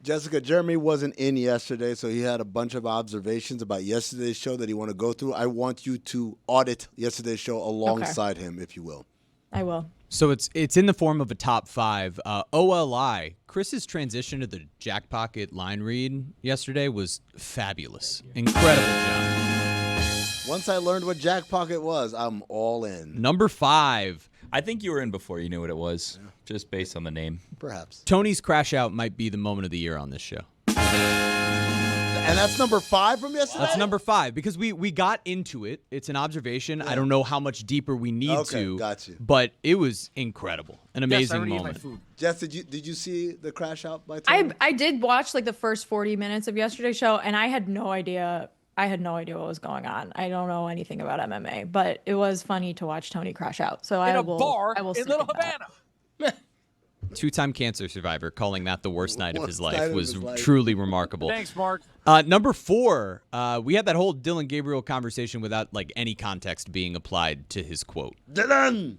Speaker 2: Jessica, Jeremy wasn't in yesterday, so he had a bunch of observations about yesterday's show that he want to go through. I want you to audit yesterday's show alongside him, if you will.
Speaker 4: I will.
Speaker 8: So it's in the form of a top 5. OLI, Chris's transition to the Jack Pocket line read yesterday was fabulous. Incredible job.
Speaker 2: Once I learned what Jack Pocket was, I'm all in.
Speaker 8: Number 5.
Speaker 7: I think you were in before you knew what it was, just based on the name.
Speaker 2: Perhaps.
Speaker 8: Tony's crash out might be the moment of the year on this show.
Speaker 2: And that's number 5 from yesterday?
Speaker 8: That's number 5, because we got into it. It's an observation. Yeah. I don't know how much deeper we need to.
Speaker 2: Got you.
Speaker 8: But it was incredible. An amazing moment.
Speaker 2: Jess, did you see the crash out by Tony?
Speaker 4: I did watch like the first 40 minutes of yesterday's show, and I had no idea what was going on. I don't know anything about MMA, but it was funny to watch Tony crash out. So I will in Little Havana.
Speaker 8: 2-time cancer survivor calling that the worst night of his life was truly remarkable.
Speaker 5: Thanks, Mark.
Speaker 8: Number 4, we had that whole Dylan Gabriel conversation without like any context being applied to his quote.
Speaker 2: Dylan!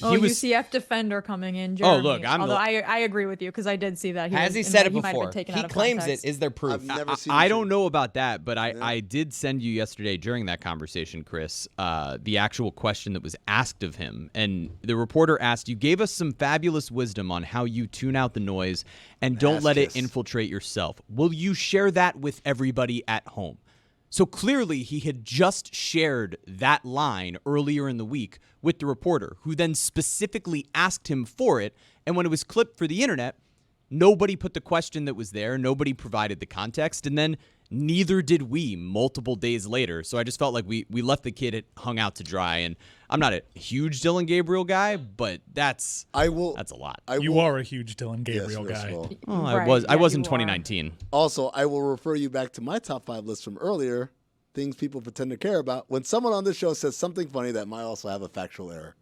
Speaker 4: UCF defender coming in, Jeremy.
Speaker 8: Oh, look,
Speaker 4: I agree with you, because I did see that.
Speaker 1: Has he said it before? He claims it. Is there proof?
Speaker 2: I've never seen
Speaker 8: I don't know about that, but I did send you yesterday during that conversation, Chris, the actual question that was asked of him. And the reporter asked, you gave us some fabulous wisdom on how you tune out the noise and don't let it infiltrate yourself. Will you share that with everybody at home? So clearly he had just shared that line earlier in the week with the reporter, who then specifically asked him for it. And when it was clipped for the internet, nobody put the question that was there. Nobody provided the context. And then neither did we multiple days later. So I just felt like we left the kid hung out to dry. And I'm not a huge Dylan Gabriel guy, but that's a lot.
Speaker 3: You are a huge Dylan Gabriel guy.
Speaker 8: I was in 2019.
Speaker 2: Also, I will refer you back to my top 5 list from earlier. Things people pretend to care about. When someone on this show says something funny that might also have a factual error.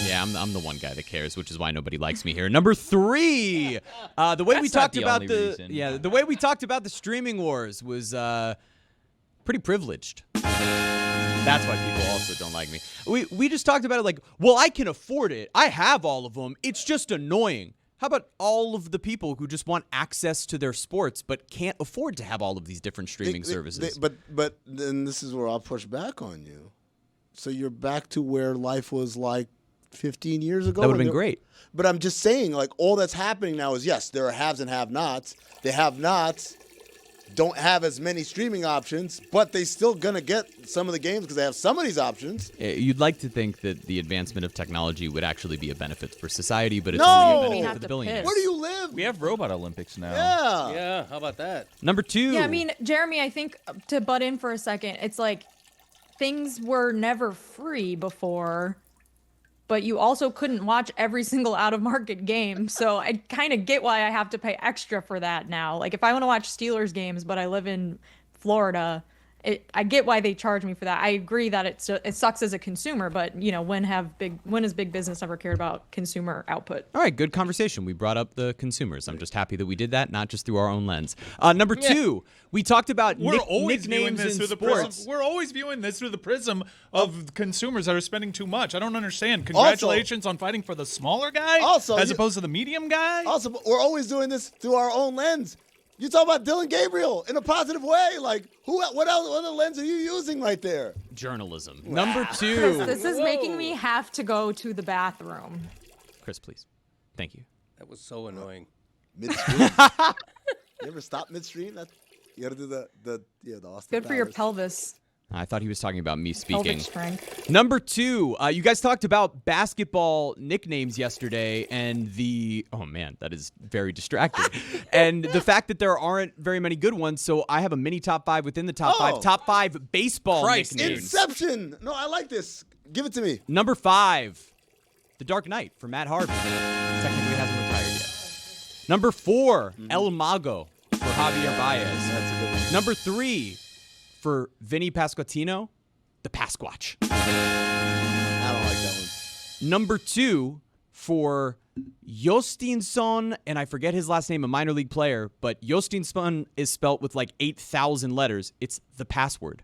Speaker 8: Yeah, I'm the one guy that cares, which is why nobody likes me here. Number 3, the way we talked about the way we talked about the streaming wars was pretty privileged. That's why people also don't like me. We just talked about it like, well, I can afford it. I have all of them. It's just annoying. How about all of the people who just want access to their sports but can't afford to have all of these different streaming services?
Speaker 2: But then this is where I'll push back on you. So you're back to where life was like 15 years ago?
Speaker 8: That would have been great.
Speaker 2: But I'm just saying, like, all that's happening now is, yes, there are haves and have-nots. The have-nots don't have as many streaming options, but they still going to get some of the games because they have some of these options.
Speaker 8: You'd like to think that the advancement of technology would actually be a benefit for society, but it's only a benefit for the billionaires.
Speaker 2: Where do you live?
Speaker 7: We have Robot Olympics now.
Speaker 5: Yeah, how about that?
Speaker 8: Number 2.
Speaker 4: Yeah, I mean, Jeremy, I think to butt in for a second, it's like things were never free before, but you also couldn't watch every single out-of-market game. So I kind of get why I have to pay extra for that now. Like, if I want to watch Steelers games, but I live in Florida, I get why they charge me for that. I agree that it sucks as a consumer, but when has big business ever cared about consumer output?
Speaker 8: All right, good conversation. We brought up the consumers. I'm just happy that we did that, not just through our own lens. Number 2, we talked about nicknames in sports.
Speaker 3: We're always viewing this through the prism of consumers that are spending too much. I don't understand. Congratulations on fighting for the smaller guy as opposed to the medium guy.
Speaker 2: Also, we're always doing this through our own lens. You talk about Dylan Gabriel in a positive way. Like, what other lens are you using right there?
Speaker 8: Journalism. Number 2.
Speaker 4: This is making me have to go to the bathroom.
Speaker 8: Chris, please. Thank you.
Speaker 6: That was so annoying.
Speaker 2: Midstream. You ever stop midstream? You got to do the Austin
Speaker 4: Good for your
Speaker 2: Powers.
Speaker 4: pelvis.
Speaker 8: I thought he was talking about me speaking.
Speaker 4: Pelvic strength.
Speaker 8: Number 2, you guys talked about basketball nicknames yesterday, and oh man, that is very distracting. And the fact that there aren't very many good ones, so I have a mini top 5 within the top 5. Top 5 baseball nicknames.
Speaker 2: Inception. No, I like this. Give it to me.
Speaker 8: Number 5, The Dark Knight for Matt Harvey. Technically hasn't retired yet. Number 4, El Mago for Javier Baez.
Speaker 2: That's a good one.
Speaker 8: Number 3, for Vinny Pasquantino, the Pasquatch.
Speaker 2: I don't like that one.
Speaker 8: Number 2, for Jostinsson, and I forget his last name, a minor league player, but Jostinsson is spelt with like 8,000 letters. It's the password.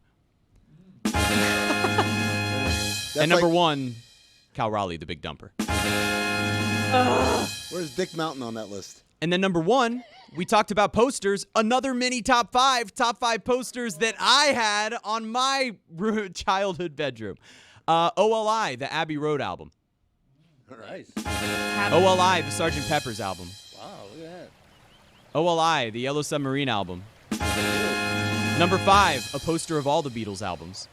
Speaker 8: And number 1, Cal Raleigh, the big dumper.
Speaker 2: Where's Dick Mountain on that list?
Speaker 8: And then number 1, we talked about posters. Another mini top 5 posters that I had on my childhood bedroom. OLI, the Abbey Road album.
Speaker 6: Nice.
Speaker 8: OLI, the Sgt. Pepper's album.
Speaker 6: Wow, look at that.
Speaker 8: OLI, the Yellow Submarine album. Number 5, a poster of all the Beatles albums.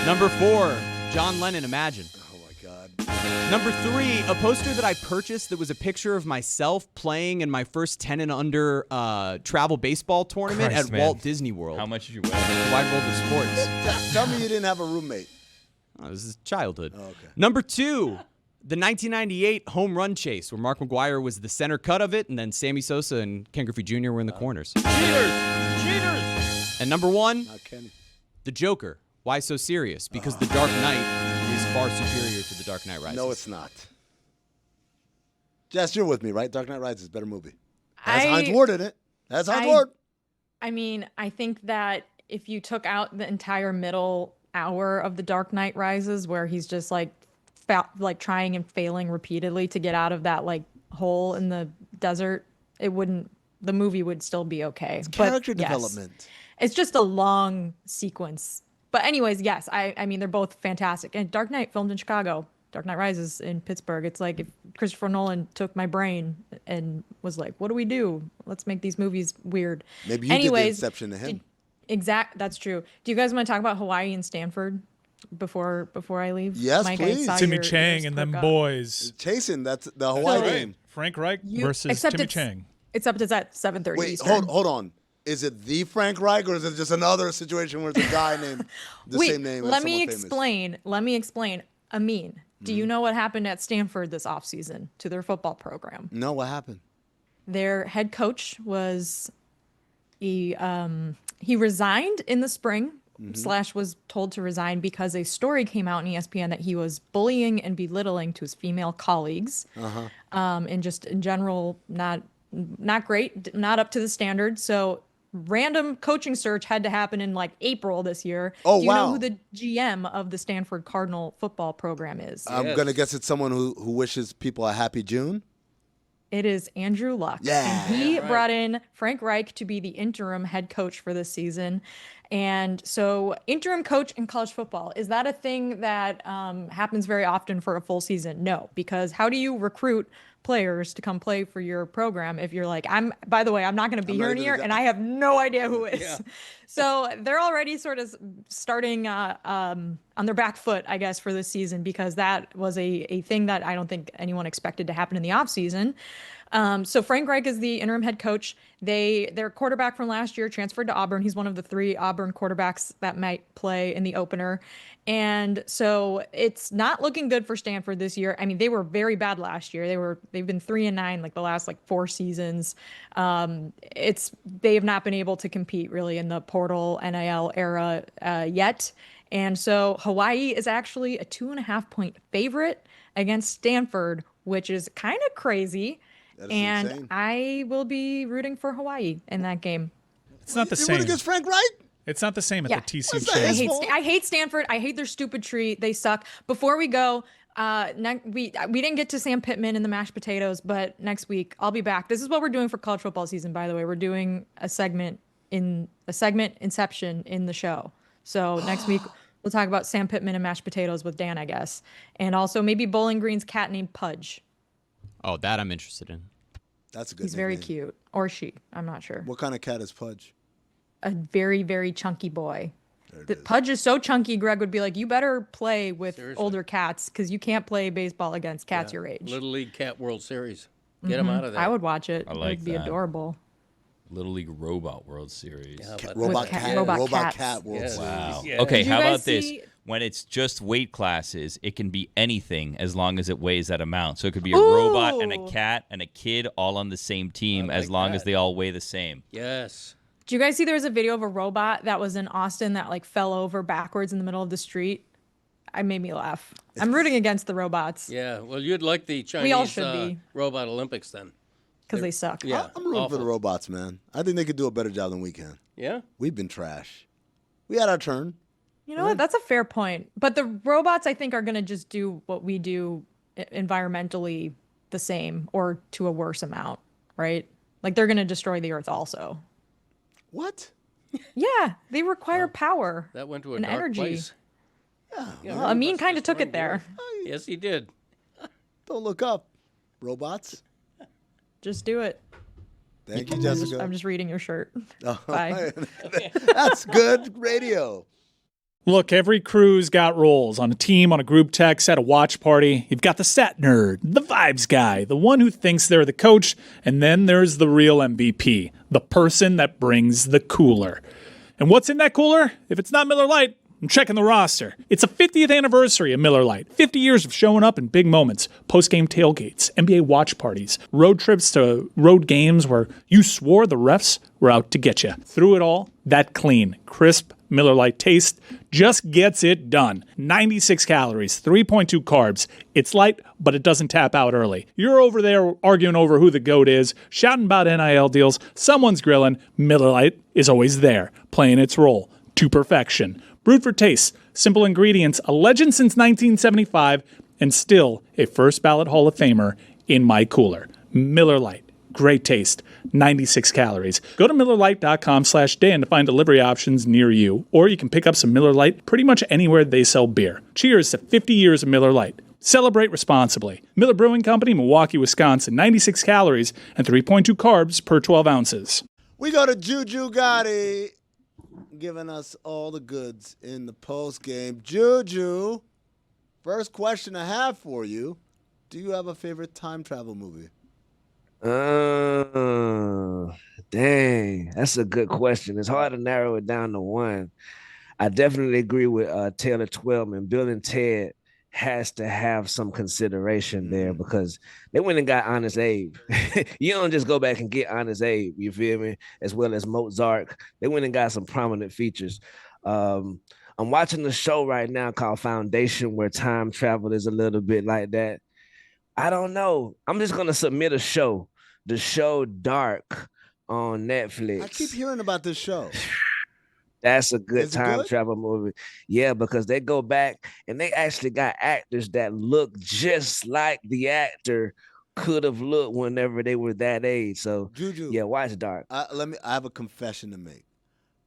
Speaker 8: Number 4, John Lennon, Imagine.
Speaker 2: Oh, my God.
Speaker 8: Number 3, a poster that I purchased that was a picture of myself playing in my first 10 and under travel baseball tournament
Speaker 7: Christ,
Speaker 8: at
Speaker 7: man.
Speaker 8: Walt Disney World.
Speaker 7: How much did you
Speaker 8: The
Speaker 7: weigh?
Speaker 8: Wide World of Sports.
Speaker 2: Tell me you didn't have a roommate.
Speaker 8: Oh, this is childhood.
Speaker 2: Oh, okay.
Speaker 8: Number 2, the 1998 home run chase, where Mark McGwire was the center cut of it, and then Sammy Sosa and Ken Griffey Jr. were in the corners.
Speaker 6: Cheaters!
Speaker 8: And number 1,
Speaker 2: Not Kenny.
Speaker 8: the Joker. Why so serious? Because The Dark Knight is far superior to The Dark Knight Rises.
Speaker 2: No, it's not. Jess, you're with me, right? Dark Knight Rises is a better movie. Has Heinz Ward in it. Has Heinz Ward.
Speaker 4: I mean, I think that if you took out the entire middle hour of The Dark Knight Rises, where he's just like trying and failing repeatedly to get out of that like hole in the desert, the movie would still be okay.
Speaker 2: It's
Speaker 4: But
Speaker 2: character
Speaker 4: yes,
Speaker 2: development.
Speaker 4: it's just a long sequence. But anyways, yes, I mean, they're both fantastic. And Dark Knight filmed in Chicago. Dark Knight Rises in Pittsburgh. It's like if Christopher Nolan took my brain and was like, what do we do? Let's make these movies weird.
Speaker 2: Maybe you did the Inception to him.
Speaker 4: That's true. Do you guys want to talk about Hawaii and Stanford before I leave?
Speaker 2: Yes,
Speaker 4: Mike,
Speaker 2: please.
Speaker 3: Timmy Chang and them boys.
Speaker 2: Chasing, that's the Hawaii game.
Speaker 3: Frank Reich versus
Speaker 4: except
Speaker 3: Timmy Chang.
Speaker 4: Except it's at 7:30
Speaker 2: Wait,
Speaker 4: Eastern.
Speaker 2: hold on. Is it the Frank Reich, or is it just another situation where it's a guy named the
Speaker 4: Wait,
Speaker 2: same name as
Speaker 4: let me
Speaker 2: someone famous?
Speaker 4: explain. Let me explain. Amin, do you know what happened at Stanford this offseason to their football program?
Speaker 2: No, what happened?
Speaker 4: Their head coach was he resigned in the spring / was told to resign because a story came out in ESPN that he was bullying and belittling to his female colleagues, and just in general not great, not up to the standard. So random coaching search had to happen in like April this year.
Speaker 2: Oh,
Speaker 4: Do you know
Speaker 2: wow.
Speaker 4: who the GM of the Stanford Cardinal football program is?
Speaker 2: I'm going to guess it's someone who wishes people a happy June.
Speaker 4: It is Andrew Luck.
Speaker 2: Yeah.
Speaker 4: And he brought in Frank Reich to be the interim head coach for this season. And so interim coach in college football, is that a thing that happens very often for a full season? No, because how do you recruit players to come play for your program if you're like, by the way, I'm not going to be here in a year and I have no idea who is. Yeah. So they're already sort of starting on their back foot, I guess, for this season, because that was a thing that I don't think anyone expected to happen in the offseason. So Frank Reich is the interim head coach. Their quarterback from last year transferred to Auburn. He's one of the 3 Auburn quarterbacks that might play in the opener. And so it's not looking good for Stanford this year. I mean, they were very bad last year. They've been 3-9 like the last 4 seasons. They have not been able to compete really in the portal NIL era yet. And so Hawaii is actually a 2.5-point favorite against Stanford, which is kind of crazy.
Speaker 2: That is
Speaker 4: And
Speaker 2: insane.
Speaker 4: I will be rooting for Hawaii in that game.
Speaker 3: It's not the
Speaker 2: You
Speaker 3: same.
Speaker 2: root against Frank Wright?
Speaker 3: It's not the same at
Speaker 4: Yeah.
Speaker 3: the TCU
Speaker 2: What's that,
Speaker 3: Chase.
Speaker 2: his fault?
Speaker 4: I hate Stanford. I hate their stupid tree. They suck. Before we go, we didn't get to Sam Pittman and the mashed potatoes, but next week I'll be back. This is what we're doing for college football season, by the way. We're doing a segment Inception in the show. So next week we'll talk about Sam Pittman and mashed potatoes with Dan, I guess, and also maybe Bowling Green's cat named Pudge.
Speaker 8: Oh, that I'm interested in.
Speaker 2: That's a good
Speaker 4: He's very
Speaker 2: nickname.
Speaker 4: cute, or she. I'm not sure.
Speaker 2: What kind of cat is Pudge?
Speaker 4: A very, very chunky boy.
Speaker 2: There it is.
Speaker 4: Pudge is so chunky, Greg would be like, you better play with
Speaker 6: Seriously.
Speaker 4: older cats because you can't play baseball against cats your age.
Speaker 6: Little League Cat World Series. Get them out of there.
Speaker 4: I would watch it.
Speaker 7: I
Speaker 4: It
Speaker 7: like
Speaker 4: would be
Speaker 7: that.
Speaker 4: adorable.
Speaker 7: Little League Robot World Series.
Speaker 6: How about
Speaker 2: Robot
Speaker 4: cat-
Speaker 2: cat.
Speaker 4: robot
Speaker 2: Robot
Speaker 4: cats.
Speaker 2: cat world
Speaker 6: Yeah.
Speaker 2: series.
Speaker 7: Wow.
Speaker 6: Yeah.
Speaker 7: Okay,
Speaker 4: Did you
Speaker 7: how
Speaker 4: guys
Speaker 7: about this?
Speaker 4: see-
Speaker 7: When it's just weight classes, it can be anything as long as it weighs that amount. So it could be a robot and a
Speaker 4: Ooh.
Speaker 7: cat and a kid all on the same team
Speaker 6: I
Speaker 7: as
Speaker 6: like
Speaker 7: long
Speaker 6: that.
Speaker 7: as they all weigh the same.
Speaker 6: Yes.
Speaker 4: Do you guys see there was a video of a robot that was in Austin that fell over backwards in the middle of the street? It made me laugh. I'm rooting against the robots
Speaker 6: Yeah. Well, you'd like the Chinese
Speaker 4: We all should be.
Speaker 6: Robot Olympics then.
Speaker 4: because they suck.
Speaker 6: Yeah.
Speaker 2: I'm rooting for the
Speaker 6: awful.
Speaker 2: robots, man. I think they could do a better job than we can.
Speaker 6: Yeah.
Speaker 2: We've been trash. We had our turn.
Speaker 4: You know what? That's a fair point. But the robots, I think, are going to just do what we do environmentally the same or to a worse amount, right? Like they're going to destroy the earth also.
Speaker 2: What?
Speaker 4: Yeah, they require power
Speaker 6: That went to a
Speaker 4: and
Speaker 6: dark
Speaker 4: energy.
Speaker 6: place.
Speaker 2: Yeah.
Speaker 6: Yeah,
Speaker 4: Well, Amin
Speaker 6: robots
Speaker 4: kind of took
Speaker 6: destroying
Speaker 4: it
Speaker 6: the
Speaker 4: there.
Speaker 6: Earth. Yes, he did.
Speaker 2: Don't look up. Robots.
Speaker 4: Just do it.
Speaker 2: Thank you,
Speaker 4: I'm
Speaker 2: Jessica.
Speaker 4: just reading your shirt.
Speaker 2: Oh,
Speaker 4: Bye.
Speaker 2: That's good radio.
Speaker 3: Look, every crew's got roles. On a team, on a group text, at a watch party. You've got the stat nerd, the vibes guy, the one who thinks they're the coach, and then there's the real MVP, the person that brings the cooler. And what's in that cooler? If it's not Miller Lite, I'm checking the roster. It's a 50th anniversary of Miller Lite. 50 years of showing up in big moments. Post-game tailgates, NBA watch parties, road trips to road games where you swore the refs were out to get you. Through it all, that clean, crisp Miller Lite taste just gets it done. 96 calories, 3.2 carbs. It's light, but it doesn't tap out early. You're over there arguing over who the GOAT is, shouting about NIL deals. Someone's grilling. Miller Lite is always there, playing its role to perfection. Brewed for taste, simple ingredients, a legend since 1975, and still a first ballot Hall of Famer in my cooler. Miller Lite. Great taste, 96 calories. Go to MillerLite.com/Dan to find delivery options near you, or you can pick up some Miller Lite pretty much anywhere they sell beer. Cheers to 50 years of Miller Lite. Celebrate responsibly. Miller Brewing Company, Milwaukee, Wisconsin. 96 calories and 3.2 carbs per 12 ounces.
Speaker 2: We go to Juju Gotti, giving us all the goods in the post game. Juju, first question I have for you: do you have a favorite time travel movie?
Speaker 9: Dang, that's a good question. It's hard to narrow it down to one. I definitely agree with Taylor Twelman. Bill and Ted has to have some consideration there because they went and got Honest Abe. You don't just go back and get Honest Abe, you feel me? As well as Mozart. They went and got some prominent features. I'm watching the show right now called Foundation, where time travel is a little bit like that. I don't know. I'm just going to submit a show. The show Dark on Netflix.
Speaker 2: I keep hearing about this show.
Speaker 9: That's a good
Speaker 2: Is it
Speaker 9: time
Speaker 2: good?
Speaker 9: travel movie. Yeah, because they go back and they actually got actors that look just like the actor could have looked whenever they were that age. So,
Speaker 2: Juju,
Speaker 9: yeah, watch Dark.
Speaker 2: I have a confession to make.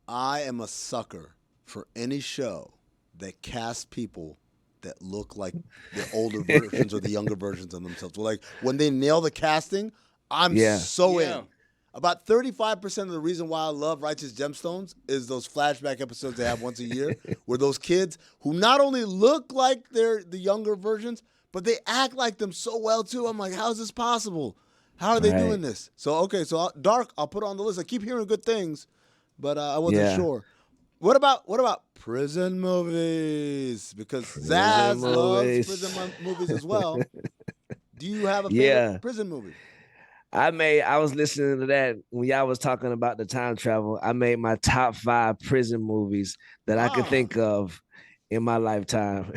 Speaker 2: I am a sucker for any show that casts people that look like the older versions or the younger versions of themselves. Like when they nail the casting, I'm so
Speaker 6: Yeah.
Speaker 2: in. About 35% of the reason why I love Righteous Gemstones is those flashback episodes they have once a year where those kids who not only look like they're the younger versions, but they act like them so well too. I'm like, how is this possible? How are they
Speaker 9: Right.
Speaker 2: doing this? So okay, so Dark, I'll put it on the list. I keep hearing good things, but I wasn't sure. What about prison movies? Because Zaz loves prison movies as well. Do you have a favorite prison movie?
Speaker 9: I was listening to that when y'all was talking about the time travel. I made my top 5 prison movies that I could think of in my lifetime.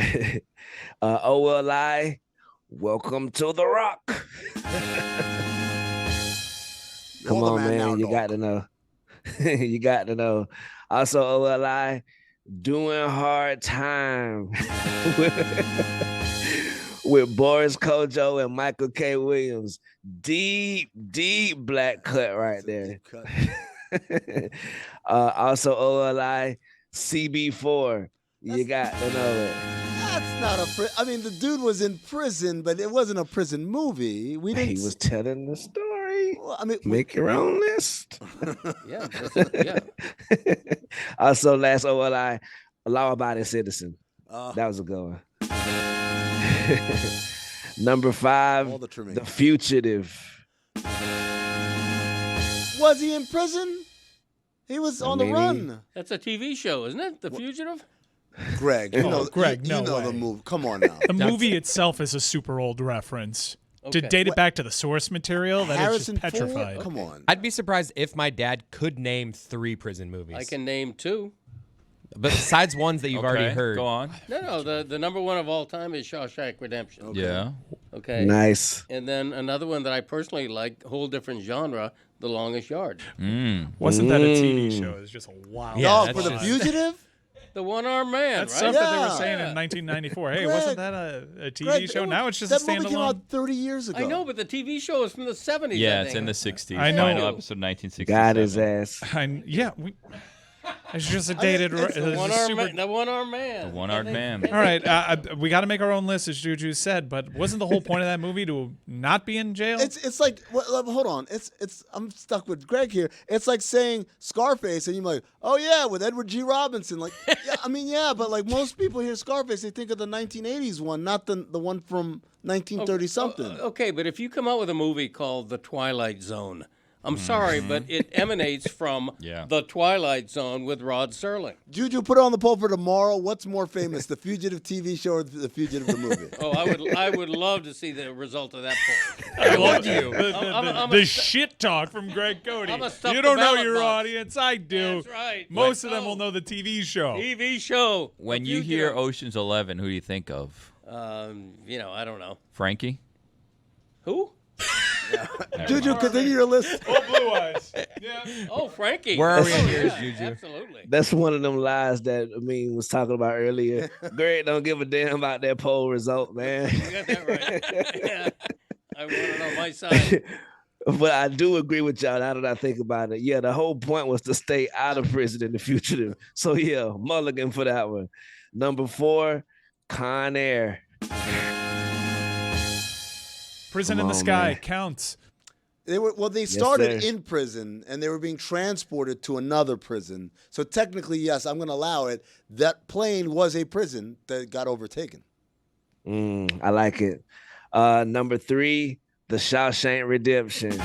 Speaker 9: OLI, Welcome to the Rock. Come on, man. You got to know. You got to know. Also, OLI, Doing Hard Time with Boris Kojo and Michael K. Williams. Deep black cut right there. Also, OLI, CB4. You got to know it.
Speaker 2: That's not a I mean, the dude was in prison, but it wasn't a prison movie.
Speaker 9: He was telling the story.
Speaker 2: Well, I mean,
Speaker 9: make your own list.
Speaker 6: Yeah, that's it. Yeah.
Speaker 9: Also, last OLI, Law Abiding Citizen. That was a good one. Number 5, The Fugitive.
Speaker 2: Was he in prison? He was on the run.
Speaker 6: That's a TV show, isn't it? The Fugitive?
Speaker 2: Greg, you know,
Speaker 3: Greg,
Speaker 2: you
Speaker 3: no
Speaker 2: know
Speaker 3: way.
Speaker 2: the movie. Come on now.
Speaker 3: The movie itself is a super old reference.
Speaker 6: Okay.
Speaker 3: To date it back to the source material, that is
Speaker 2: Harrison
Speaker 3: just petrified.
Speaker 2: Ford? Come on.
Speaker 1: I'd be surprised if my dad could name 3 prison movies.
Speaker 6: I can name 2.
Speaker 1: But besides ones that you've already heard.
Speaker 7: Go on.
Speaker 6: No, the number 1 of all time is Shawshank Redemption.
Speaker 2: Okay.
Speaker 7: Yeah.
Speaker 6: Okay.
Speaker 9: Nice.
Speaker 6: And then another one that I personally like, whole different genre, The Longest Yard.
Speaker 3: Wasn't that a TV show? It was just a wild.
Speaker 1: Yeah,
Speaker 2: For The Fugitive?
Speaker 6: The One-Armed Man,
Speaker 3: That's
Speaker 6: right?
Speaker 3: stuff that they were
Speaker 2: Yeah.
Speaker 3: saying in 1994. Hey,
Speaker 2: Greg,
Speaker 3: wasn't that a TV
Speaker 2: Greg,
Speaker 3: show? Now it's just
Speaker 2: that
Speaker 3: a
Speaker 2: movie came
Speaker 3: standalone.
Speaker 2: out 30 years ago.
Speaker 6: I know, but the TV show is from the 70s.
Speaker 7: Yeah,
Speaker 6: I
Speaker 7: it's
Speaker 6: think.
Speaker 7: in the 60s.
Speaker 3: I know.
Speaker 7: Final episode 1967.
Speaker 9: Got his ass.
Speaker 3: It's just a dated.
Speaker 2: It's
Speaker 6: The One-Armed Man.
Speaker 7: The One-Armed Man.
Speaker 3: All right, we got to make our own list, as Juju said. But wasn't the whole point of that movie to not be in jail?
Speaker 2: It's like hold on. It's I'm stuck with Greg here. It's like saying Scarface and you're like, oh yeah, with Edward G. Robinson. Like, yeah, I mean, yeah, but like most people hear Scarface, they think of the 1980s one, not the one from 1930 something.
Speaker 6: Okay, but if you come out with a movie called The Twilight Zone, I'm sorry, but it emanates from The Twilight Zone with Rod Serling.
Speaker 2: Juju, put it on the poll for tomorrow. What's more famous, The Fugitive TV show or The Fugitive the movie?
Speaker 6: Oh, I would love to see the result of that poll.
Speaker 3: I love you.
Speaker 6: I'm
Speaker 3: The
Speaker 6: a-
Speaker 3: shit talk from Greg Cody.
Speaker 6: I'm a stuff
Speaker 3: You
Speaker 6: the
Speaker 3: don't know
Speaker 6: ballot
Speaker 3: your
Speaker 6: box.
Speaker 3: audience. I do.
Speaker 6: That's right.
Speaker 3: Most of
Speaker 6: Let's
Speaker 3: them will
Speaker 6: go.
Speaker 3: know the TV show.
Speaker 6: TV show.
Speaker 7: When
Speaker 6: The
Speaker 7: you hear
Speaker 6: Fugitive.
Speaker 7: Ocean's 11, who do you think of?
Speaker 6: I don't know.
Speaker 7: Frankie?
Speaker 6: Who?
Speaker 2: Juju, continue your list.
Speaker 3: Oh, Blue Eyes. Yeah.
Speaker 6: Oh, Frankie.
Speaker 1: Where are we in
Speaker 6: Oh,
Speaker 1: yours,
Speaker 6: yeah,
Speaker 1: Juju?
Speaker 6: Absolutely.
Speaker 9: That's one of them lies that was talking about earlier. Greg don't give a damn about that poll result, man.
Speaker 6: You got that right. Yeah. I want it on my side.
Speaker 9: But I do agree with y'all now that I think about it. Yeah, the whole point was to stay out of prison in the future. So yeah, mulligan for that one. Number 4, Con Air.
Speaker 3: Prison
Speaker 9: Come
Speaker 3: in the
Speaker 9: on,
Speaker 3: Sky
Speaker 9: man.
Speaker 3: counts.
Speaker 2: They started
Speaker 9: sir.
Speaker 2: in prison and they were being transported to another prison. So technically, yes, I'm going to allow it. That plane was a prison that got overtaken.
Speaker 9: I like it. Number 3, The Shawshank Redemption.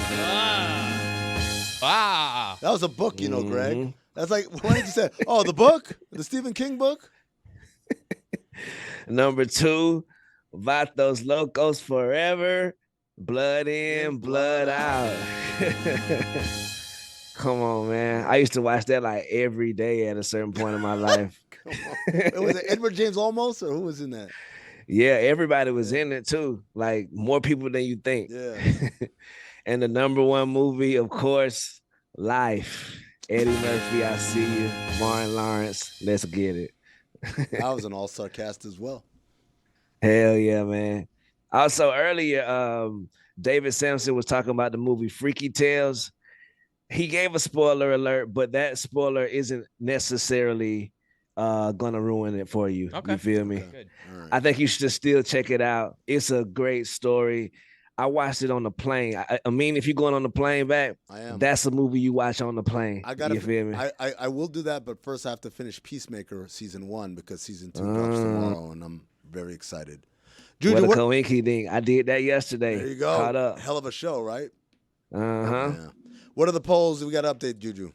Speaker 1: Ah.
Speaker 2: That was a book, you know, Greg. That's like, why did you say, oh, the book? The Stephen King book?
Speaker 9: Number 2, Vatos Locos Forever. Blood in, blood out. Come on, man. I used to watch that like every day at a certain point in my life.
Speaker 2: Was it Edward James Olmos or who was in that?
Speaker 9: Yeah, everybody was in it too. Like more people than you think.
Speaker 2: Yeah.
Speaker 9: And the number 1 movie, of course, Life. Eddie Murphy, I See You. Martin Lawrence, let's get it.
Speaker 2: I was an all-star cast as well.
Speaker 9: Hell yeah, man. Also earlier, David Sampson was talking about the movie Freaky Tales. He gave a spoiler alert, but that spoiler isn't necessarily gonna ruin it for you.
Speaker 1: Okay.
Speaker 9: You feel me?
Speaker 1: Good.
Speaker 2: All right.
Speaker 9: I think you should still check it out. It's a great story. I watched it on the plane. I mean, if you're going on the plane back,
Speaker 2: I am.
Speaker 9: that's a movie you watch on the plane.
Speaker 2: I gotta.
Speaker 9: You feel me?
Speaker 2: I will do that, but first I have to finish Peacemaker season 1 because season 2 drops tomorrow, and I'm very excited.
Speaker 9: What
Speaker 2: Juju,
Speaker 9: a coinky thing. I did that yesterday.
Speaker 2: there you go.
Speaker 9: Caught up.
Speaker 2: Hell of a show, right?
Speaker 9: Uh-huh.
Speaker 2: Yeah. What are the polls we got to update, Juju?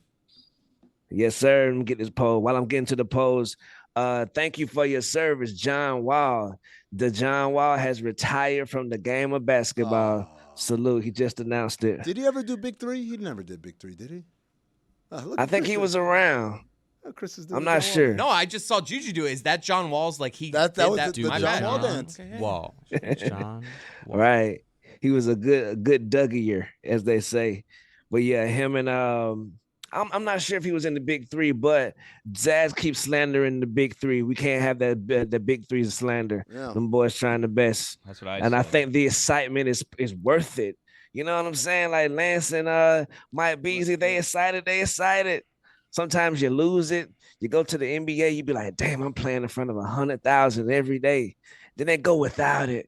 Speaker 9: Yes, sir. Let me get this poll. While I'm getting to the polls, thank you for your service, John Wall. The John Wall has retired from the game of basketball. Salute. He just announced it.
Speaker 2: Did he ever do Big Three? He never did Big Three, did he? Look
Speaker 9: I
Speaker 2: at
Speaker 9: think
Speaker 2: Chris.
Speaker 9: he was around.
Speaker 2: Chris is doing
Speaker 9: I'm not
Speaker 2: John Wall
Speaker 9: sure.
Speaker 2: dance.
Speaker 1: No, I just saw Juju do it. Is that John Wall's like he
Speaker 2: That
Speaker 1: did
Speaker 2: was
Speaker 1: that?
Speaker 2: the
Speaker 1: My
Speaker 2: John
Speaker 1: bad.
Speaker 2: Wall dance.
Speaker 1: Okay, yeah.
Speaker 8: Wall. John Wall.
Speaker 9: Right. He was a good Dougie-er, as they say. But yeah, him and I'm not sure if he was in the Big Three, but Zaz keeps slandering the Big Three. We can't have that the Big Three slander.
Speaker 2: Yeah.
Speaker 9: Them boys trying the best.
Speaker 7: That's what I
Speaker 9: And I
Speaker 7: saw.
Speaker 9: think the excitement is worth it. You know what I'm saying? Like Lance and Mike Beasley, they excited. Sometimes you lose it. You go to the NBA, you be like, damn, I'm playing in front of 100,000 every day. Then they go without it.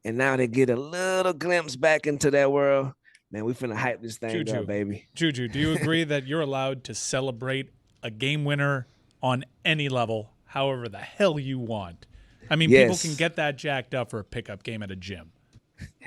Speaker 9: And now they get a little glimpse back into that world. Man, we finna hype this thing
Speaker 3: Juju.
Speaker 9: up, baby.
Speaker 3: Juju, do you agree that you're allowed to celebrate a game winner on any level, however the hell you want? I mean, people
Speaker 9: Yes.
Speaker 3: can get that jacked up for a pickup game at a gym.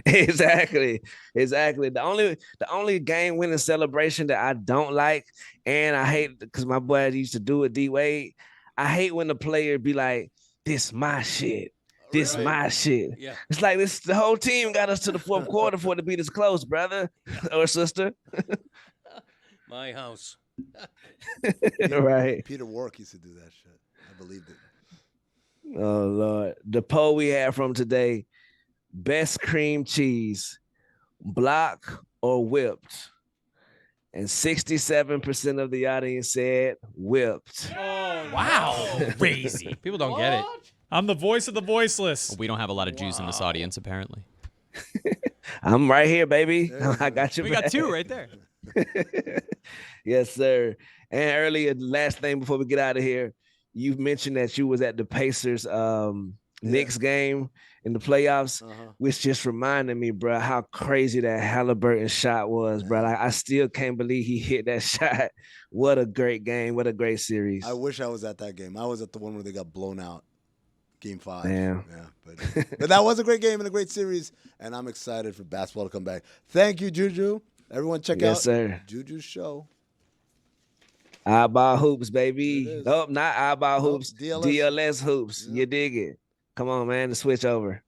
Speaker 9: Exactly. The only game winning celebration that I don't like, and I hate because my boy used to do it, D Wade. I hate when the player be like, "This my shit. This my shit."
Speaker 6: Yeah.
Speaker 9: It's like this. The whole team got us to the fourth quarter for it to be this close, brother or sister.
Speaker 6: My house.
Speaker 9: Right.
Speaker 2: Peter Warwick used to do that shit. I believed it.
Speaker 9: Oh Lord. The poll we have from today: best cream cheese, block or whipped? And 67% of the audience said whipped.
Speaker 1: Wow, crazy. People don't get it.
Speaker 3: I'm the voice of the voiceless.
Speaker 8: We don't have a lot of Jews in this audience, apparently.
Speaker 9: I'm right here, baby. I got you.
Speaker 8: We got two right there.
Speaker 9: Yes, sir. And earlier, the last thing before we get out of here, you mentioned that you was at the Pacers Knicks game in the playoffs, which just reminded me, bro, how crazy that Halliburton shot was, bro. I still can't believe he hit that shot. What a great game. What a great series.
Speaker 2: I wish I was at that game. I was at the one where they got blown out. Game 5.
Speaker 9: Damn.
Speaker 2: Yeah, but that was a great game and a great series, and I'm excited for basketball to come back. Thank you, Juju. Everyone check out
Speaker 9: sir.
Speaker 2: Juju's show.
Speaker 9: Eyeball hoops, baby.
Speaker 2: It is.
Speaker 9: Oh, not eyeball hoops.
Speaker 2: DLS.
Speaker 9: DLS hoops. You dig it. Come on, man. The switch over.